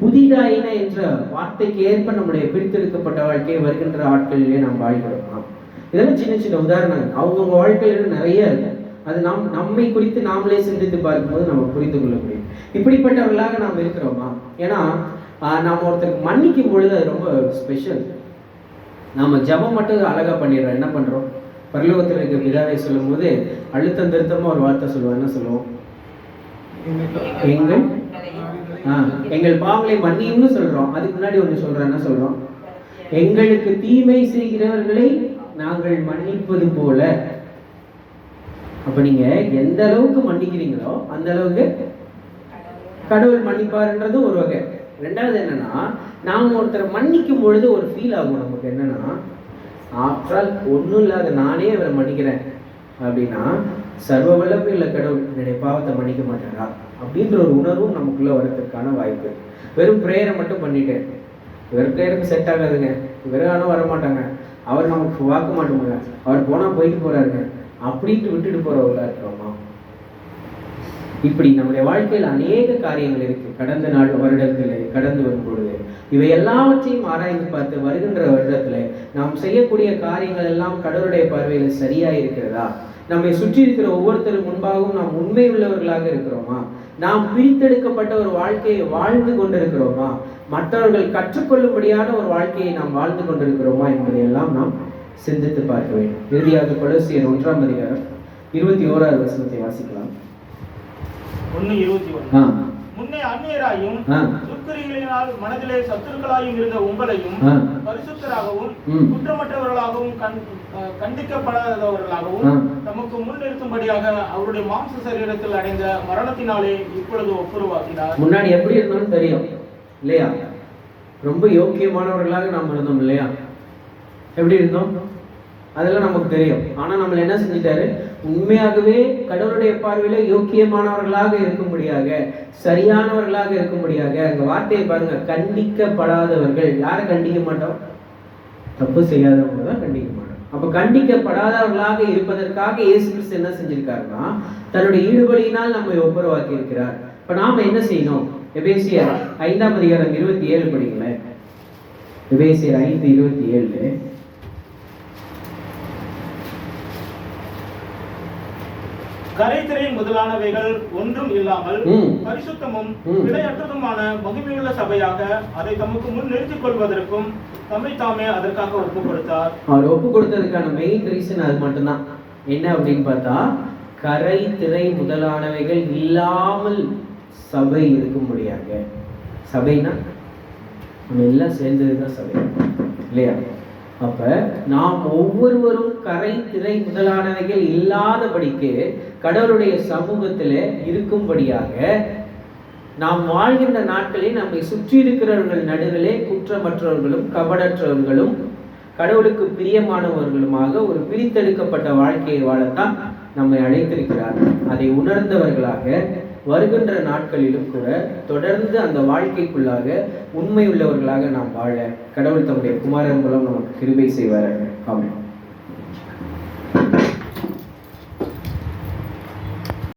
புதிதாயின என்ற வார்த்தைக்கு ஏற்ப நம்முடைய பிரித்தெடுக்கப்பட்ட வாழ்க்கையை வருகின்ற ஆட்களிலே நாம் வாழ்கிறோம். இதெல்லாம் சின்ன சின்ன உதாரணங்கள், அவங்கவுங்க வாழ்க்கையில நிறைய இருக்கும். அது நம்மை குறித்து நாமளே சிந்தித்து பார்க்கும்போது நம்ம புரிந்து கொள்ள முடியும். இப்படிப்பட்டவர்களாக நாம் இருக்கிறோமா? ஏன்னா நாம் ஒருத்தருக்கு மன்னிக்கும் பொழுது அது ரொம்ப ஸ்பெஷல். நாம ஜபம் மட்டும் அழகா பண்ணிடுறோம். என்ன பண்றோம்? பரலோகத்தில் இருக்க பிதாவை சொல்லும் போது அழுத்தம் திருத்தமா ஒரு வார்த்தை சொல்லுவோம். என்ன சொல்லுவோம்? எங்கள் பாவங்களை மன்னியும்னு சொல்றோம். அதுக்கு முன்னாடி ஒண்ணு சொல்றோம். என்ன சொல்றோம்? எங்களுக்கு தீமை செய்கிறவர்களை நாங்கள் மன்னிப்பது போல. அப்ப நீங்க எந்த அளவுக்கு மன்னிக்கிறீங்களோ அந்த அளவுக்கு கடவுள் மன்னிப்பாருன்றது ஒரு வகை. ரெண்டாவது என்னன்னா, நாம் ஒருத்தரை மன்னிக்கும் பொழுது ஒரு ஃபீல் ஆகும் நமக்கு. என்னன்னா, ஆஃப்டர் ஒன்றும் இல்லாத நானே அவரை மன்னிக்கிறேன் அப்படின்னா சர்வ வல்லமையுள்ள கடவுள் என்னுடைய பாவத்தை மன்னிக்க மாட்டாரா அப்படின்ற ஒரு உணர்வும் நமக்குள்ள வரதுக்கான வாய்ப்பு. வெறும் ப்ரேயரை மட்டும் பண்ணிட்டேன், இவர் ப்ரேயருக்கு செட் ஆகாதுங்க, இவரானும் வரமாட்டாங்க, அவர் நமக்கு வாக்க மாட்டோமுங்க, அவர் போனா போயிட்டு போறாருங்க அப்படின்ட்டு விட்டுட்டு போறவங்களா இருக்கிறோமா? இப்படி நம்முடைய வாழ்க்கையில் அநேக காரியங்கள் இருக்கு. கடந்த வருடத்துல கடந்து வரும்பொழுது இவை எல்லாவற்றையும் ஆராய்ந்து பார்த்து வருகின்ற வருடத்துல நாம் செய்யக்கூடிய காரியங்கள் எல்லாம் கடவுளுடைய பார்வையில சரியா இருக்கிறதா? நம்மை சுற்றி இருக்கிற ஒவ்வொருத்தரும் முன்பாகவும் நாம் உண்மை உள்ளவர்களாக இருக்கிறோமா? நாம் பிரித்தெடுக்கப்பட்ட ஒரு வாழ்க்கையை வாழ்ந்து கொண்டிருக்கிறோமா? மற்றவர்கள் கற்றுக்கொள்ளும்படியான ஒரு வாழ்க்கையை நாம் வாழ்ந்து கொண்டிருக்கிறோமா என்பதையெல்லாம் நாம் சிந்தித்து பார்க்க வேண்டும். இறுதியாக கொலோசியர் 1ஆம் அதிகாரம் 21வது வசனத்தை வாசிக்கலாம். 1:21. முன்னே அந்நியராயும் துர்க்கிரிகளினால் மனதிலே சத்துருக்களாயும் இருந்த உங்களையும் பரிசுத்தராகவும் குற்றமற்றவர்களாகவும் கண்டிக்கப்படாதவர்களாகவும் நமக்கு முன்னிறுத்தும்படியாக அவருடைய மாம்ச சரீரத்தில் அடைந்த மரணத்தினாலே இப்பொழுது ஒப்புரவாக்கினார். முன்னாடி எப்படி இருந்தோம்னு தெரியும் இல்லையா? ரொம்ப யோக்கியமானவர்களாக நாம் இருந்தோம் இல்லையா? எப்படி இருந்தோம் அதெல்லாம் நமக்கு தெரியும். ஆனா நம்மள என்ன செஞ்சிட்டாரு? உண்மையாகவே கடவுளுடைய பார்வையில யோக்கியமானவர்களாக இருக்கும்படியாக, சரியானவர்களாக இருக்கும்படியாக, அங்க வார்த்தையை பாருங்க, கண்டிக்கப்படாதவர்கள். யாரை கண்டிக்க மாட்டோம்? தப்பு செய்யாதவங்க தான் கண்டிக்க மாட்டோம். அப்ப கண்டிக்கப்படாதவர்களாக இருப்பதற்காக இயேசு கிறிஸ்து என்ன செஞ்சிருக்காருன்னா தன்னுடைய ஈடுபலியினால் நம்மை ஒப்புரவாக்கி இருக்கிறார். இப்ப நாம என்ன செய்யணும்? எபேசியர் 5ஆம் அதிகாரம் 27 படிங்களேன். எபேசியர் 5:27. கரைதிரை முதலானவைகள் ஒன்றும் இல்லாமல் பரிசுத்தமும் பிழையற்றதுமான மகிமையுள்ள சபையாக அதை தமக்கு முன் நிறுத்திக் கொள்வதற்கும் தம்மை தாமே அதற்காக ஒப்பு கொடுத்தார். அவர் ஒப்பு கொடுத்ததுக்கான மெயின் ரீசன் அது மட்டும்தான். என்ன அப்படின்னு பார்த்தா, கரை திரை முதலானவைகள் இல்லாமல் சபை இருக்கும்படியாக. சபைனா நம்ம எல்லாம் சேர்ந்ததுதான் சபை இல்லையா? அப்ப நாம் ஒவ்வொருவரும் கரை திரை முதலானவைகள் இல்லாதபடிக்கு கடவுளுடைய சமூகத்துல இருக்கும்படியாக நாம் வாழ்கின்ற நாட்களில் நம்மை சுற்றி இருக்கிறவர்கள் நடுவிலே குற்றமற்றவர்களும் கபடற்றவர்களும் கடவுளுக்கு பிரியமானவர்களுமாக ஒரு பிரித்தெடுக்கப்பட்ட வாழ்க்கையை வாழத்தான் நம்மை அழைத்திருக்கிறார். அதை உணர்ந்தவர்களாக வருகின்ற நாட்களிலும் கூட தொடர்ந்து அந்த வாழ்க்கைக்குள்ளாக உண்மை உள்ளவர்களாக நாம் வாழ கடவுள் தம்முடைய குமாரன் மூலம் நமக்கு கிருபை செய்வார்கள். ஆமென்.